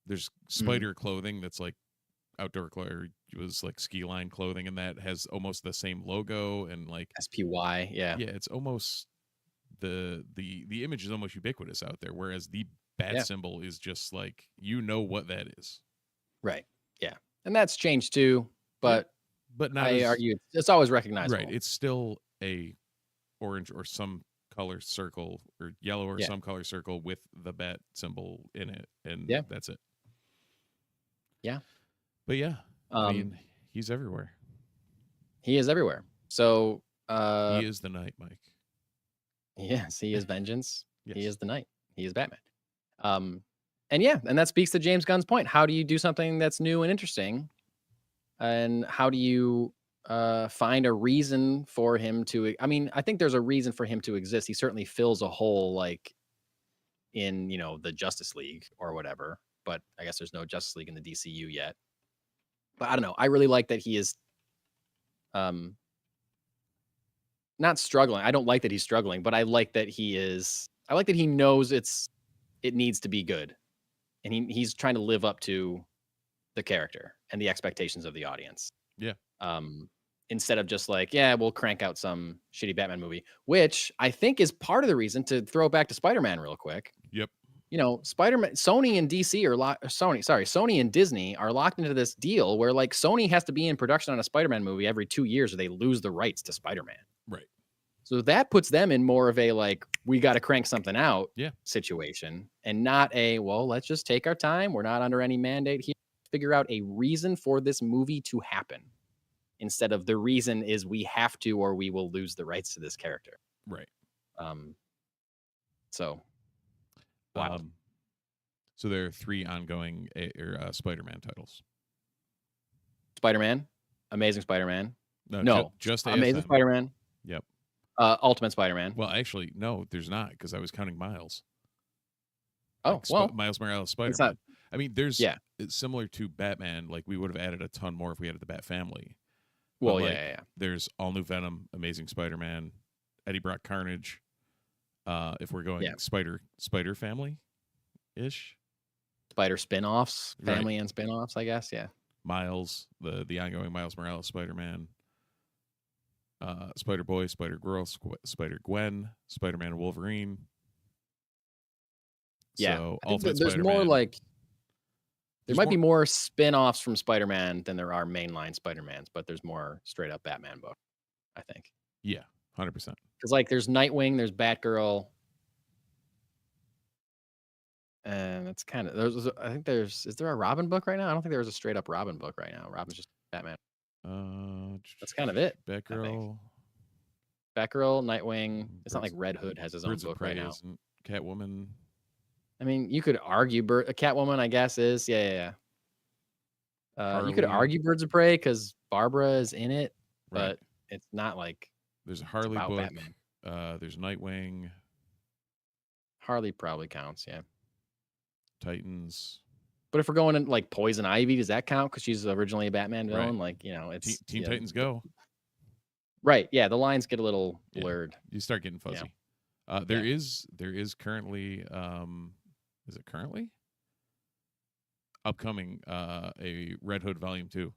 there's spider clothing that's outdoor clothing, was ski line clothing, and that has almost the same logo and SPY, it's almost the image is almost ubiquitous out there, whereas the bat symbol is just what that is. Right. Yeah. And that's changed too, but not I argue it's always recognizable. Right. It's still a orange or some color circle or yellow or some color circle with the bat symbol in it, and that's it. Yeah. But I mean, he's everywhere. He is everywhere. So he is the night, Mike. Yes, he is vengeance. Yes. He is the night. He is Batman. And that speaks to James Gunn's point. How do you do something that's new and interesting? And how do you find a reason for him to? I mean, I think there's a reason for him to exist. He certainly fills a hole, in the Justice League or whatever. But I guess there's no Justice League in the DCU yet. But I don't know. I really like that he is not struggling. I don't like that he's struggling, but I like that he is. I like that he knows it needs to be good, and he's trying to live up to the character and the expectations of the audience. Yeah. Instead of just we'll crank out some shitty Batman movie, which I think is part of the reason, to throw back to Spider-Man real quick. Yep. you know, Spider-Man, Sony and DC are Sony and Disney are locked into this deal where like Sony has to be in production on a Spider-Man movie every 2 years or they lose the rights to Spider-Man. Right. So that puts them in more of a like, we got to crank something out Yeah. situation, and not a, well, let's just take our time. We're not under any mandate here. Figure out a reason for this movie to happen instead of the reason is we have to or we will lose the rights to this character. Right. So, wow. So there are 3 ongoing Spider-Man titles. Spider-Man, Amazing Spider-Man. No, just Amazing ASM. Spider-Man. Yep. Ultimate Spider-Man. Well, actually, no, there's not because I was counting Miles. Oh, Like, well, Miles Morales it's Spider-Man. not. I mean, it's similar to Batman. Like we would have added a ton more if we added the Bat Family. Well, But, yeah. There's all new Venom, Amazing Spider-Man, Eddie Brock Carnage. If we're going Spider Family ish. Spider spin-offs, Right. family and spin-offs, I guess. Yeah. Miles, the ongoing Miles Morales Spider-Man, Spider-Boy, Spider-Girl, Spider-Gwen, Spider-Man and Wolverine. Yeah. So I think Ultimate there's Spider-Man. more like There's might be more spin-offs from Spider-Man than there are mainline Spider-Mans, but there's more straight up Batman book, I think. Yeah, 100%. Because like there's Nightwing, there's Batgirl, and it's kind of I think is there a Robin book right now? I don't think there's a straight up Robin book right now. Robin's just Batman. That's kind of it. Batgirl, Nightwing. It's not like Red Hood has his own Birds of book Prey right now. isn't. Catwoman. I mean, you could argue a Catwoman, I guess, is yeah. You could Harley. argue Birds of Prey because Barbara is in it, but Right. it's not like There's a Harley about book. Batman. There's Nightwing, Harley probably counts, yeah. Titans. But if we're going in like Poison Ivy, does that count? Because she's originally a Batman Right. villain. Like, you know, it's Teen Titans Go. Right. Yeah, the lines get a little blurred. You start getting fuzzy. There is currently is it currently upcoming a Red Hood Volume 2.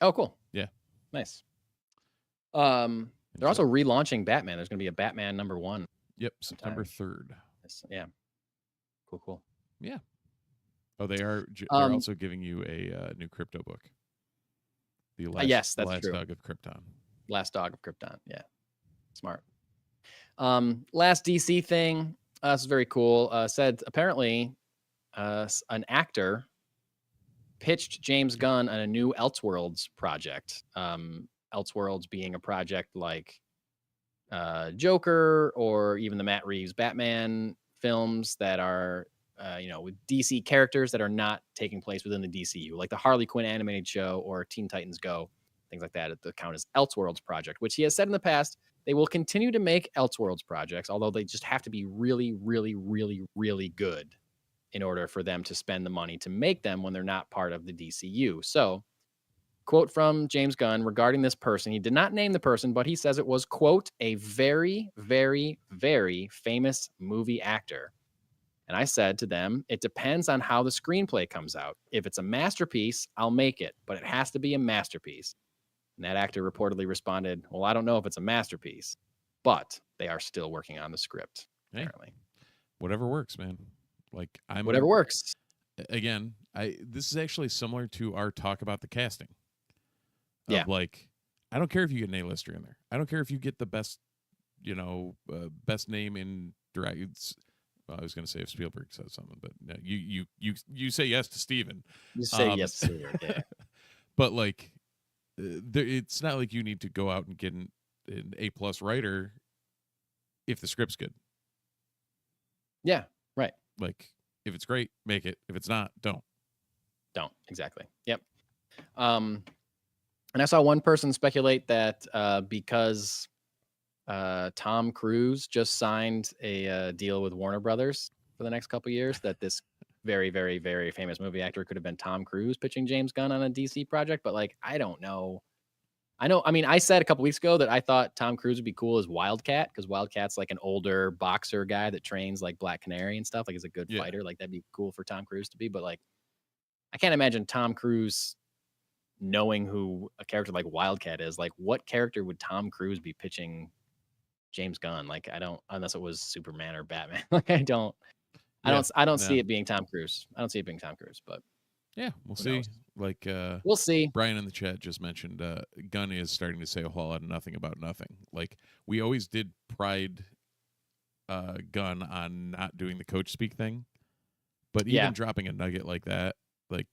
Oh, cool. Yeah. Nice. They're also relaunching Batman. There's going to be a Batman #1. Yep, September 3rd. Yeah. Cool. Yeah. Oh, they're also giving you a new crypto book. The last, yes, that's last true. Dog of Krypton. Last Dog of Krypton. Yeah. Smart. Last DC thing. This is very cool. Said apparently an actor pitched James Gunn on a new Elseworlds project. Elseworlds being a project like Joker or even the Matt Reeves Batman films that are, with DC characters that are not taking place within the DCU, like the Harley Quinn animated show or Teen Titans Go, things like that. The count as Elseworlds project, which he has said in the past they will continue to make Elseworlds projects, although they just have to be really, really, really, really good in order for them to spend the money to make them when they're not part of the DCU. So, quote from James Gunn regarding this person. He did not name the person, but he says it was, quote, a very, very, very famous movie actor. And I said to them, it depends on how the screenplay comes out. If it's a masterpiece, I'll make it, but it has to be a masterpiece. And that actor reportedly responded, well, I don't know if it's a masterpiece, but they are still working on the script, apparently. Whatever works, man. Like whatever works. Again, this is actually similar to our talk about the casting. Yeah. Like, I don't care if you get an A-lister in there. I don't care if you get the best, best name in direct. Well, I was going to say if Spielberg says something, but no, you say yes to Steven. You say yes to Steven, yeah. But like, it's not like you need to go out and get an A+ writer if the script's good. Yeah, right. Like, if it's great, make it. If it's not, don't. Exactly. Yep. And I saw one person speculate that because Tom Cruise just signed a deal with Warner Brothers for the next couple of years, that this very, very, very famous movie actor could have been Tom Cruise pitching James Gunn on a DC project. But like, I don't know. I said a couple weeks ago that I thought Tom Cruise would be cool as Wildcat, because Wildcat's like an older boxer guy that trains like Black Canary and stuff. Like, he's a good fighter. Like, that'd be cool for Tom Cruise to be. But like, I can't imagine Tom Cruise knowing who a character like Wildcat is. Like, what character would Tom Cruise be pitching James Gunn? Like, I don't, unless it was Superman or Batman. Like, I don't I don't see no. it being Tom Cruise. I don't see it being Tom Cruise, but Yeah, we'll who see. knows? Like We'll see. Brian in the chat just mentioned, Gunn is starting to say a whole lot of nothing about nothing. Like we always did pride Gunn on not doing the coach speak thing, but even Yeah. dropping a nugget like that, like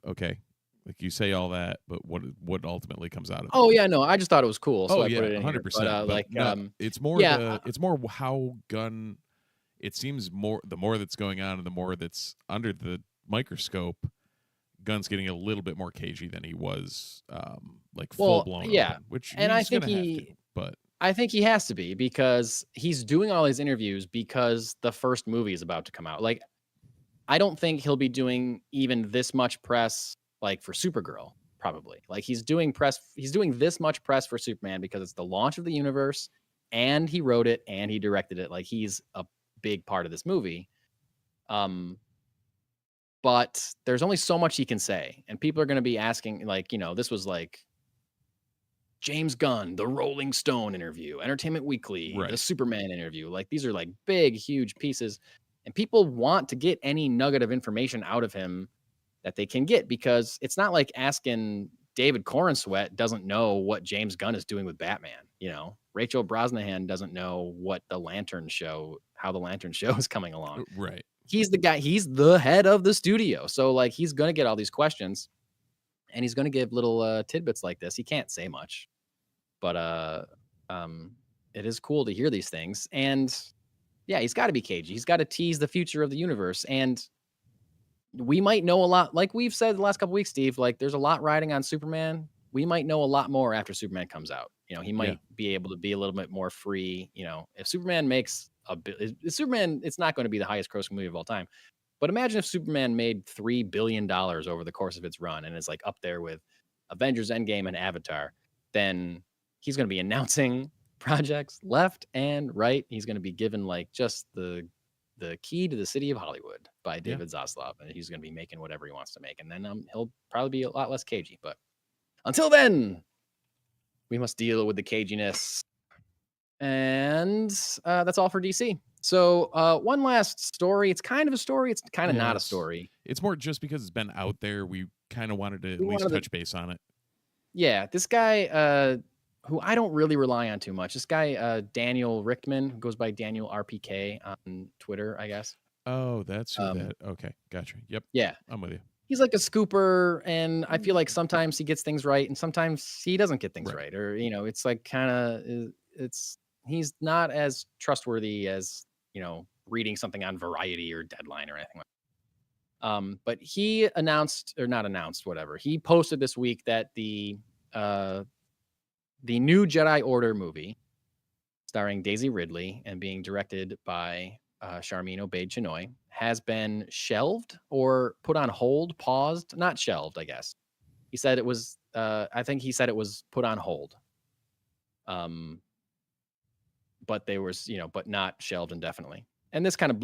okay, like you say all that, but what ultimately comes out of it? Oh yeah, no, I just thought it was cool, so Oh I put yeah, it in here. 100%. But Like, no, it's more yeah, it's more how Gunn. It seems the more that's going on and the more that's under the microscope, Gunn's getting a little bit more cagey than he was, like full well, blown yeah, open, which and he's gonna have to. But I think he has to be because he's doing all these interviews because the first movie is about to come out. Like, I don't think he'll be doing even this much press like for Supergirl, probably. Like he's doing this much press for Superman because it's the launch of the universe and he wrote it and he directed it. Like he's a big part of this movie. But there's only so much he can say. And people are going to be asking, like, this was like James Gunn, the Rolling Stone interview, Entertainment Weekly, the right, Superman interview. Like these are like big, huge pieces. And people want to get any nugget of information out of him that they can get because it's not like asking David Corenswet doesn't know what James Gunn is doing with Batman. Rachel Brosnahan doesn't know how the Lantern Show is coming along. right, He's the guy, he's the head of the studio. So like he's going to get all these questions and he's going to give little tidbits like this. He can't say much, but it is cool to hear these things. And yeah, he's got to be cagey. He's got to tease the future of the universe. And we might know a lot, like we've said the last couple weeks, Steve, like there's a lot riding on Superman. We might know a lot more after Superman comes out. He might be able to be a little bit more free. If Superman makes Superman, it's not going to be the highest grossing movie of all time. But imagine if Superman made $3 billion over the course of its run and is like up there with Avengers Endgame and Avatar, then he's going to be announcing projects left and right. He's going to be given like just the key to the city of Hollywood by David Zaslav, and he's going to be making whatever he wants to make. And then he'll probably be a lot less cagey. But until then, we must deal with the caginess. And that's all for DC. So one last story. It's kind of a story. It's kind of not a story. It's more just because it's been out there. We kind of wanted to at least touch base on it. Yeah, this guy who I don't really rely on too much. This guy, Daniel Richtman, who goes by Daniel RPK on Twitter, I guess. Oh, that's who that. Okay, gotcha. Yep. Yeah, I'm with you. He's like a scooper, and I feel like sometimes he gets things right, and sometimes he doesn't get things right. Or it's like kind of he's not as trustworthy as reading something on Variety or Deadline or anything like. But he he posted this week that the new Jedi Order movie, starring Daisy Ridley and being directed by Sharmeen Obaid-Chinoy, has been shelved or put on hold, paused, not shelved, I guess. He said it was, I think he said it was put on hold. But they was, but not shelved indefinitely. And this kind of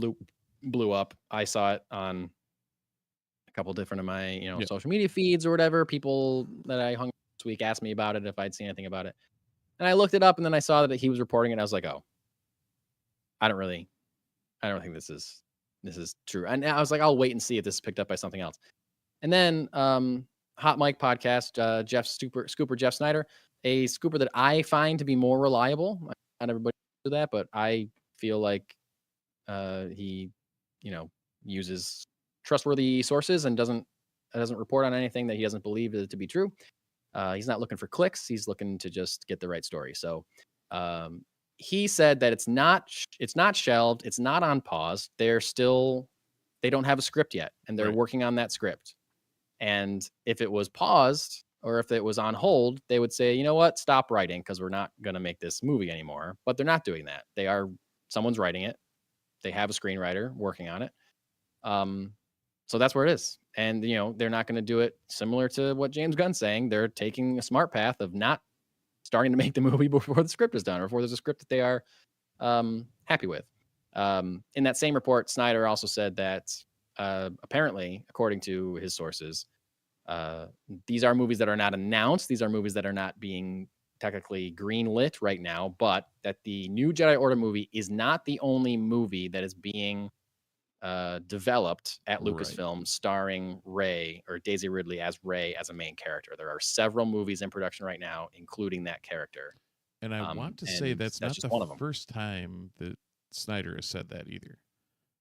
blew up. I saw it on a couple different of my, social media feeds or whatever. People that I hung out this week asked me about it, if I'd seen anything about it. And I looked it up and then I saw that he was reporting it. And I was like, oh, I don't think this is true. And I was like, I'll wait and see if this is picked up by something else. And then Hot Mic Podcast, Scooper Jeff Snyder, a scooper that I find to be more reliable. Not everybody do that, but I feel like he, uses trustworthy sources and doesn't report on anything that he doesn't believe to be true. He's not looking for clicks. He's looking to just get the right story. So he said that it's not shelved. It's not on pause. They don't have a script yet, and they're working on that script. And if it was paused or if it was on hold, they would say, you know what, stop writing because we're not going to make this movie anymore. But they're not doing that. Someone's writing it. They have a screenwriter working on it. So that's where it is. And, they're not going to do it similar to what James Gunn's saying. They're taking a smart path of not starting to make the movie before the script is done or before there's a script that they are happy with. In that same report, Snyder also said that apparently, according to his sources, these are movies that are not announced. These are movies that are not being technically greenlit right now, but that the new Jedi Order movie is not the only movie that is being developed at Right. Lucasfilm, starring Rey or Daisy Ridley as Rey as a main character. There are several movies in production right now, including that character. And I want to say And that's that's not just the one of them. first time that Snyder has said that either.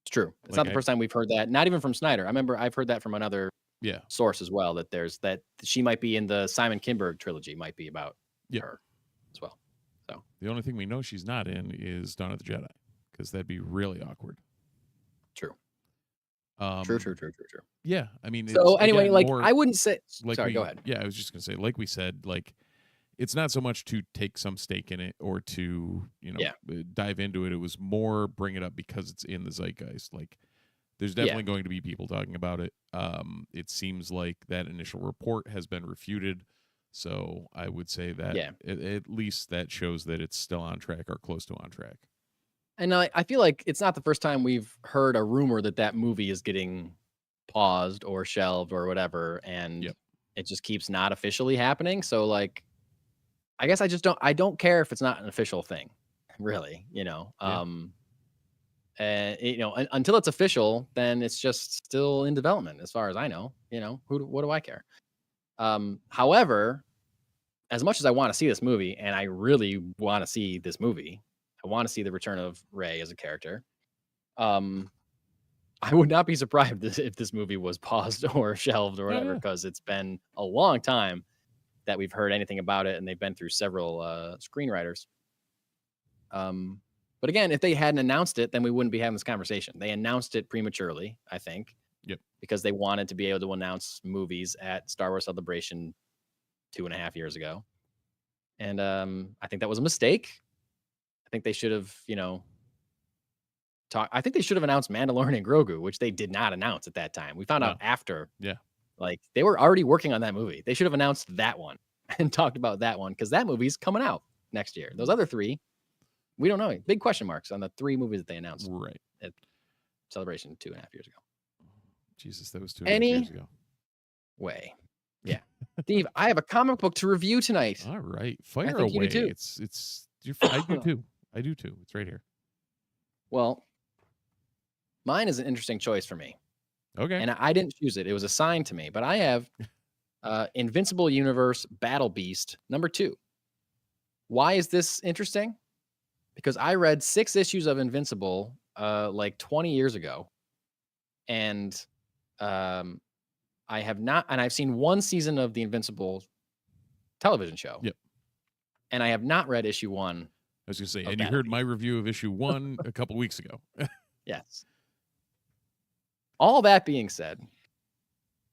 It's true. It's Like not the first time we've heard that. Not even from Snyder. I remember I've heard that from another Yeah. source as well. That she might be in the Simon Kinberg trilogy. Might be about Yep. her as well. So The only thing we know she's not in is Dawn of the Jedi, because that'd be really awkward. true. Um, True. Yeah, I mean, So it's, anyway, again, like more I wouldn't say. like Sorry, we, go ahead. Yeah, I was just gonna say, like we said, like it's not so much to take some stake in it or to Yeah. dive into it. It was more bring it up because it's in the zeitgeist. Like there's definitely going to be people talking about it. It seems like that initial report has been refuted. So I would say that at least that shows that it's still on track or close to on track. And I feel like it's not the first time we've heard a rumor that movie is getting paused or shelved or whatever, and it just keeps not officially happening. So like, I guess I don't care if it's not an official thing, really. Until it's official, then it's just still in development, as far as I know. What do I care? However, as much as I want to see this movie, and I really want to see this movie, I want to see the return of Rey as a character. I would not be surprised if this movie was paused or shelved or whatever, because it's been a long time that we've heard anything about it, and they've been through several screenwriters. But again, if they hadn't announced it, then we wouldn't be having this conversation. They announced it prematurely, I think. Yep. Because they wanted to be able to announce movies at Star Wars Celebration 2.5 years ago. And I think that was a mistake. I think they should have, I think they should have announced Mandalorian and Grogu, which they did not announce at that time. We found out after. Yeah. Like they were already working on that movie. They should have announced that one and talked about that one, because that movie's coming out next year. Those other three, we don't know. Big question marks on the 3 movies that they announced at Celebration 2.5 years ago. Jesus, that was 2.5 years ago. Way. Yeah. Steve, I have a comic book to review tonight. All right. Fire think you away. do too. I do too. I do too. It's right here. Well, mine is an interesting choice for me. Okay. And I didn't choose it. It was assigned to me. But I have Invincible Universe Battle Beast #2. Why is this interesting? Because I read 6 issues of Invincible like 20 years ago. And I have not, and I've seen 1 season of the Invincible television show. Yep. And I have not read issue 1. I was going to say, of and you Battle heard my review of issue 1 a couple weeks ago. Yes. All that being said,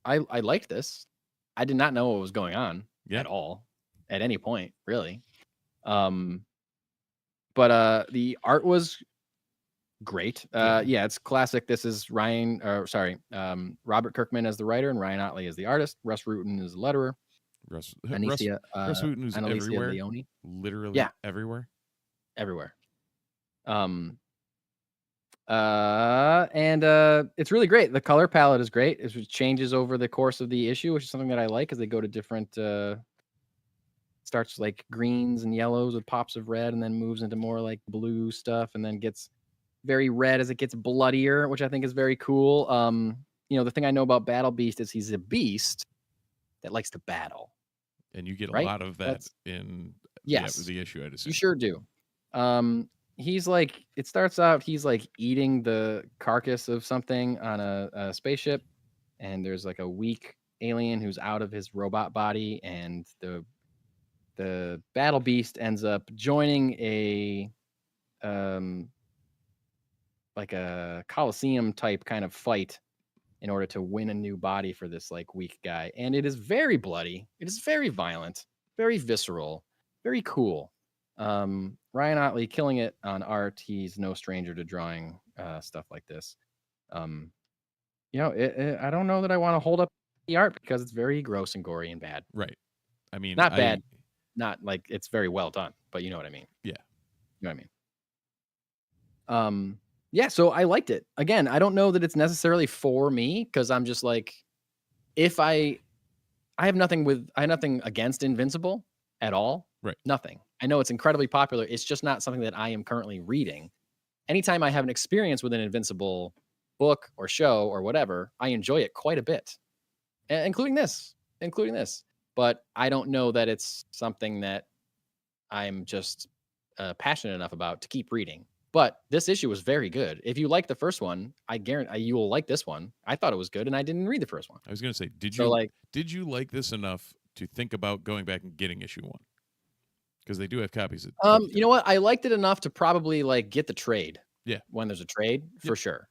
I liked this. I did not know what was going on at all, at any point, really. But the art was great. It's classic. This is Robert Kirkman as the writer and Ryan Otley as the artist. Russ Rutan is the letterer. Russ Annalisa Rutan is everywhere. Leone. Literally everywhere. Everywhere. It's really great. The color palette is great. It changes over the course of the issue, which is something that I like, as they go to different starts like greens and yellows with pops of red, and then moves into more like blue stuff, and then gets very red as it gets bloodier, which I think is very cool. The thing I know about Battle Beast is he's a beast that likes to battle. And you get a lot of that in the issue, I'd assume. You sure do. He's like, it starts out, he's like eating the carcass of something on a spaceship, and there's like a weak alien who's out of his robot body, and the Battle Beast ends up joining a like a Coliseum type kind of fight in order to win a new body for this like weak guy. And it is very bloody. It is very violent, very visceral, very cool. Ryan Otley killing it on art. He's no stranger to drawing stuff like this. I don't know that I want to hold up the art, because it's very gross and gory and bad. Right. I mean, not bad, not like it's very well done, but you know what I mean. Yeah. You know what I mean. So I liked it. Again, I don't know that it's necessarily for me, because I'm just like, if I have nothing against Invincible at all. Right. Nothing. I know it's incredibly popular. It's just not something that I am currently reading. Anytime I have an experience with an Invincible book or show or whatever, I enjoy it quite a bit, including this. But I don't know that it's something that I'm just passionate enough about to keep reading. But this issue was very good. If you like the first one, I guarantee you will like this one. I thought it was good, and I didn't read the first one. I was going to say, So did you like this enough to think about going back and getting issue 1? Because they do have copies of. you know what? I liked it enough to probably get the trade. Yeah, when there's a trade for sure.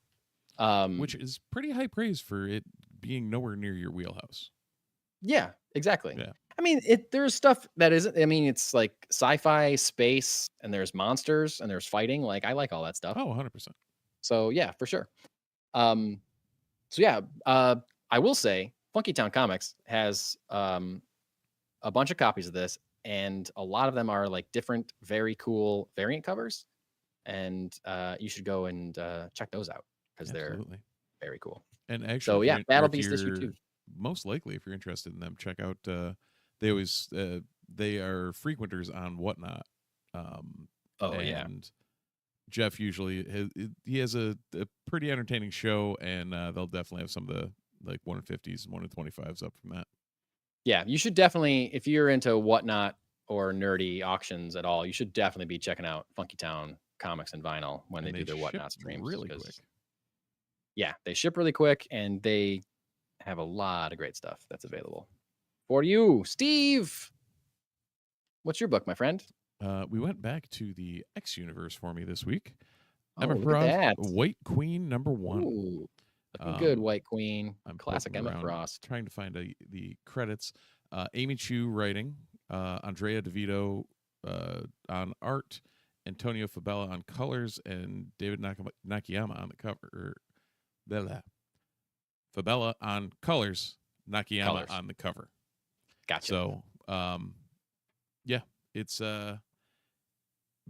Which is pretty high praise for it being nowhere near your wheelhouse. Yeah, exactly. Yeah. I mean, there's stuff that isn't. I mean, it's like sci-fi, space, and there's monsters and there's fighting. Like I like all that stuff. Oh, 100%. So yeah, for sure. So yeah, I will say, Funky Town Comics has a bunch of copies of this, and a lot of them are like different, very cool variant covers, and you should go and check those out because they're very cool. And actually, so yeah, Battle Beast issue 2. Most likely, if you're interested in them, check out. They are frequenters on Whatnot. And Jeff usually has a pretty entertaining show, and they'll definitely have some of the like 150s and 125s up from that. Yeah, you should definitely, if you're into Whatnot or nerdy auctions at all, you should definitely be checking out Funky Town Comics and Vinyl when they do their Whatnot streams. Really quick. Yeah, they ship really quick, and they have a lot of great stuff that's available for you. Steve, what's your book, my friend? We went back to the X universe for me this week. Emma Frost, White Queen #1. Ooh, looking good, White Queen. I'm classic Emma Frost. Trying to find the credits. Amy Chu writing, Andrea DeVito on art, Antonio Fabella on colors, and David Nakayama on the cover. Fabella on colors, Nakayama on the cover. Gotcha. So, yeah, it's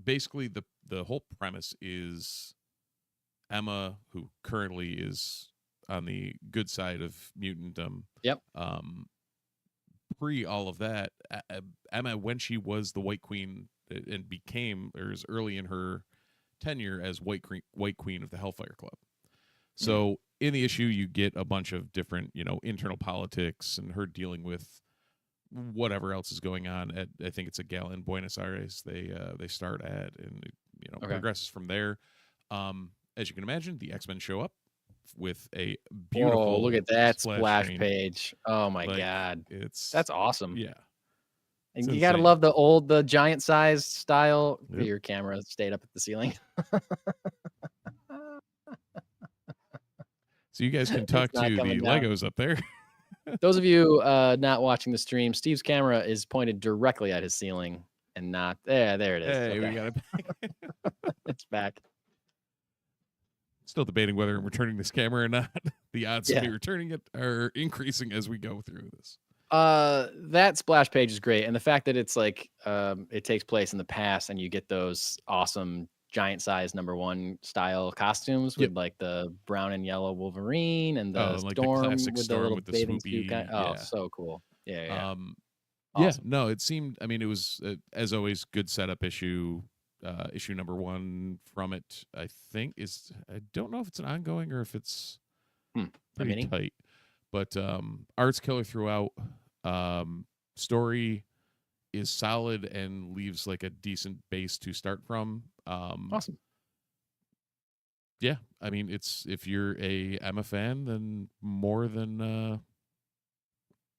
basically the whole premise is Emma, who currently is on the good side of mutantdom. Yep. Pre all of that, Emma, when she was the White Queen and became, or is early in her tenure as White Queen of the Hellfire Club. So in the issue, you get a bunch of different, internal politics and her dealing with whatever else is going on at, I think it's a gala in Buenos Aires. They start at, and it, progresses from there. As you can imagine, the X-Men show up with a beautiful. Oh, look at that splash page! Oh my god, that's awesome. Yeah, and you gotta love the giant sized style. Yep. Your camera stayed up at the ceiling. So you guys can talk to the Legos up there. Those of you not watching the stream, Steve's camera is pointed directly at his ceiling and not there. There it is. Hey, we got it back. It's back. Still debating whether I'm returning this camera or not. The odds of me returning it are increasing as we go through this. That splash page is great, and the fact that it's like it takes place in the past, and you get those awesome giant size #1 style costumes with like the brown and yellow Wolverine and the Storm with the little bathing suit guy. Oh, so cool. Yeah. Awesome. No, it seemed. I mean, it was as always good setup issue. Issue #1 from it, I think, is. I don't know if it's an ongoing or if it's pretty tight, but art's killer throughout. Story is solid and leaves like a decent base to start from. Awesome. Yeah, I mean, it's, if you're a Emma fan, then more than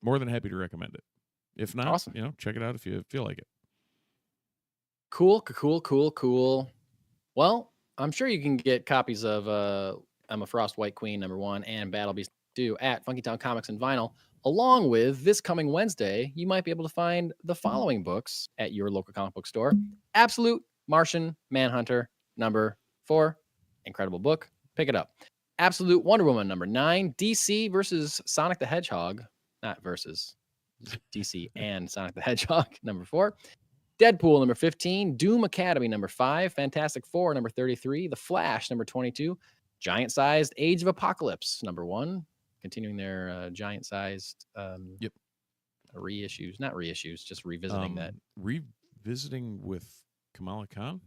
happy to recommend it. If not, check it out if you feel like it. Cool. Well, I'm sure you can get copies of Emma Frost, White Queen #1 and Battle Beast 2 at Funky Town Comics and Vinyl. Along with this coming Wednesday, you might be able to find the following books at your local comic book store. Absolute Martian Manhunter #4. Incredible book. Pick it up. Absolute Wonder Woman #9. DC versus Sonic the Hedgehog. Not versus. DC and Sonic the Hedgehog #4. Deadpool #15. Doom Academy #5. Fantastic Four #33. The Flash #22. Giant-sized Age of Apocalypse #1. Continuing their giant-sized reissues. Not reissues, just revisiting that. Revisiting with Kamala Khan?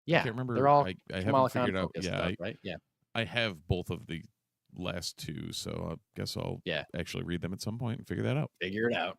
Yeah, I can't remember. They're all I Kamala haven't figured Khan out. Yeah, stuff, right? Yeah. I have both of the last two, so I guess I'll actually read them at some point and figure that out. Figure it out.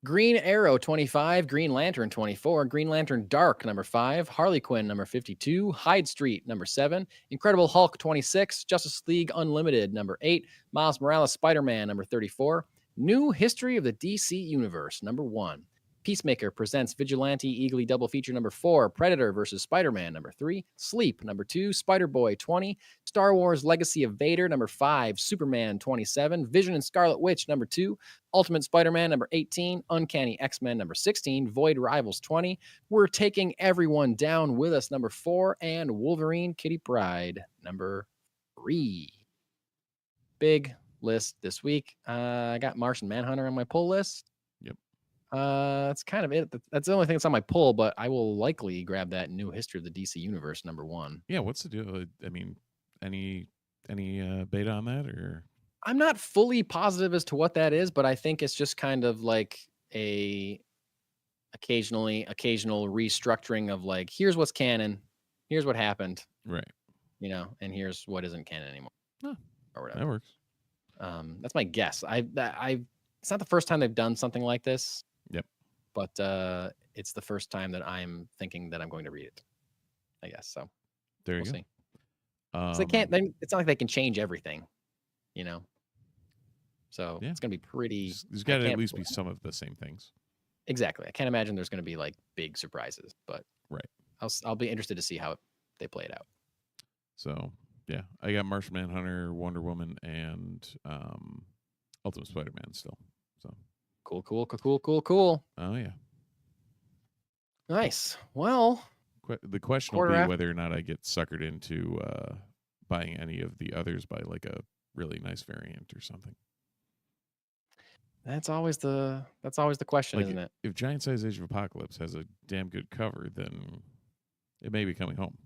Green Arrow 25, Green Lantern 24, Green Lantern Dark number 5, Harley Quinn number 52, Hyde Street number 7, Incredible Hulk 26, Justice League Unlimited number 8, Miles Morales Spider-Man number 34, New History of the DC Universe number 1, Peacemaker presents Vigilante Eagly Double Feature number 4, Predator versus Spider-Man number 3, Sleep number 2, Spider-Boy 20, Star Wars Legacy of Vader number 5, Superman 27, Vision and Scarlet Witch number 2, Ultimate Spider-Man number 18, Uncanny X-Men number 16, Void Rivals 20, We're Taking Everyone Down with Us number 4, and Wolverine Kitty Pryde number 3. Big list this week. I got Martian Manhunter on my pull list. That's kind of it. That's the only thing that's on my pull, but I will likely grab that New History of the DC Universe number 1. Yeah, what's the deal? I mean, any beta on that, or? I'm not fully positive as to what that is, but I think it's just kind of like a occasional restructuring of like, here's what's canon, here's what happened, right? You know, and here's what isn't canon anymore, or whatever. That works. That's my guess. It's not the first time they've done something like this. Yep. But it's the first time that I'm thinking that I'm going to read it, I guess. So there you go. See. They can't. It's not like they can change everything, you know. So it's going to be pretty. There's got to at least be some of the same things. Exactly. I can't imagine there's going to be like big surprises, but right. I'll be interested to see how they play it out. So yeah, I got Martian Manhunter, Wonder Woman, and Ultimate Spider-Man still. So cool. Oh yeah. Nice. Well, the question will be whether or not I get suckered into buying any of the others by like a really nice variant or something. That's always the question, isn't it? If Giant Size Age of Apocalypse has a damn good cover, then it may be coming home.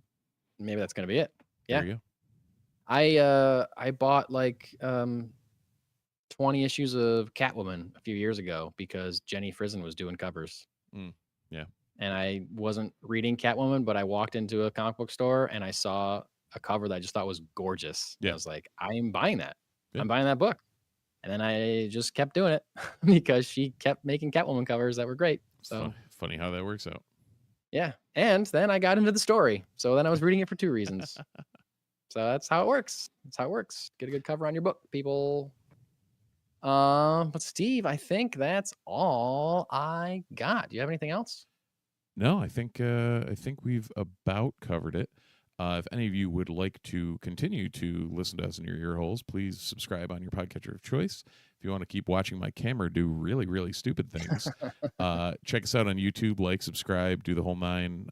Maybe that's going to be it. Yeah. There you go. I bought like 20 issues of Catwoman a few years ago because Jenny Frison was doing covers. Yeah. And I wasn't reading Catwoman, but I walked into a comic book store and I saw a cover that I just thought was gorgeous. Yeah. I was like, I'm buying that. Yeah. I'm buying that book. And then I just kept doing it because she kept making Catwoman covers that were great. So funny how that works out. Yeah. And then I got into the story. So then I was reading it for 2 reasons. So that's how it works. Get a good cover on your book, people. But Steve, I think that's all I got. Do you have anything else? No, I think we've about covered it. If any of you would like to continue to listen to us in your ear holes, please subscribe on your podcatcher of choice. If you want to keep watching my camera do really, really stupid things, check us out on YouTube, like, subscribe, do the whole 9.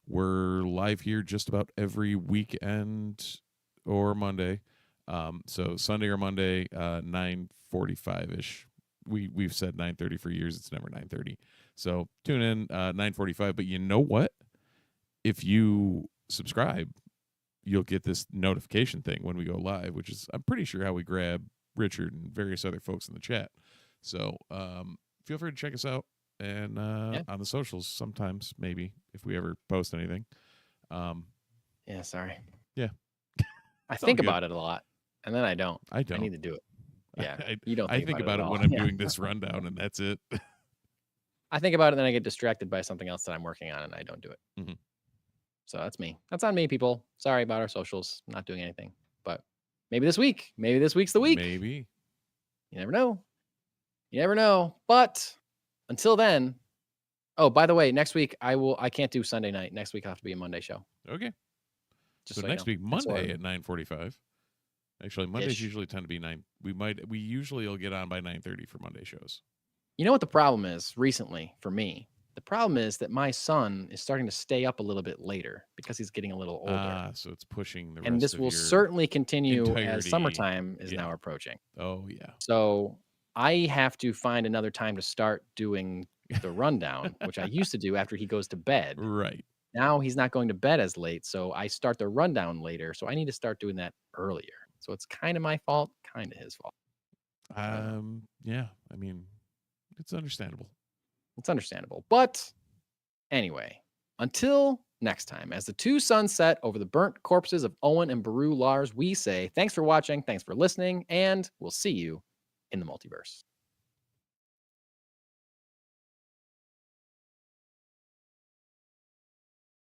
We're live here just about every weekend or Monday. So Sunday or Monday, 9:45-ish. We've said 9:30 for years. It's never 9:30. So tune in 9:45. But you know what? If you subscribe, you'll get this notification thing when we go live, which is, I'm pretty sure, how we grab Richard and various other folks in the chat. So feel free to check us out and on the socials sometimes, maybe, if we ever post anything. Yeah, sorry. Yeah. I think about it a lot, and then I don't. I don't. I need to do it. Yeah, you don't. I think about it when I'm doing this rundown, and that's it. I think about it, and then I get distracted by something else that I'm working on, and I don't do it. Mm-hmm. So that's me. That's on me, people. Sorry about our socials. I'm not doing anything, but maybe this week. Maybe this week's the week. Maybe. You never know. You never know. But until then. Oh, by the way, next week I can't do Sunday night. Next week I have to be a Monday show. Okay. Just so next week, Monday at 9:45. Actually, Mondays usually tend to be 9. We usually will get on by 9:30 for Monday shows. You know what the problem is recently for me? The problem is that my son is starting to stay up a little bit later because he's getting a little older. So it's pushing the rest and this of will your certainly continue entirety. As summertime is now approaching. Oh, yeah. So I have to find another time to start doing the rundown, which I used to do after he goes to bed. Right. Now he's not going to bed as late, so I start the rundown later. So I need to start doing that earlier. So it's kind of my fault, kind of his fault. Yeah. I mean, it's understandable. It's understandable. But anyway, until next time. As the two suns set over the burnt corpses of Owen and Beru Lars, we say thanks for watching, thanks for listening, and we'll see you in the multiverse.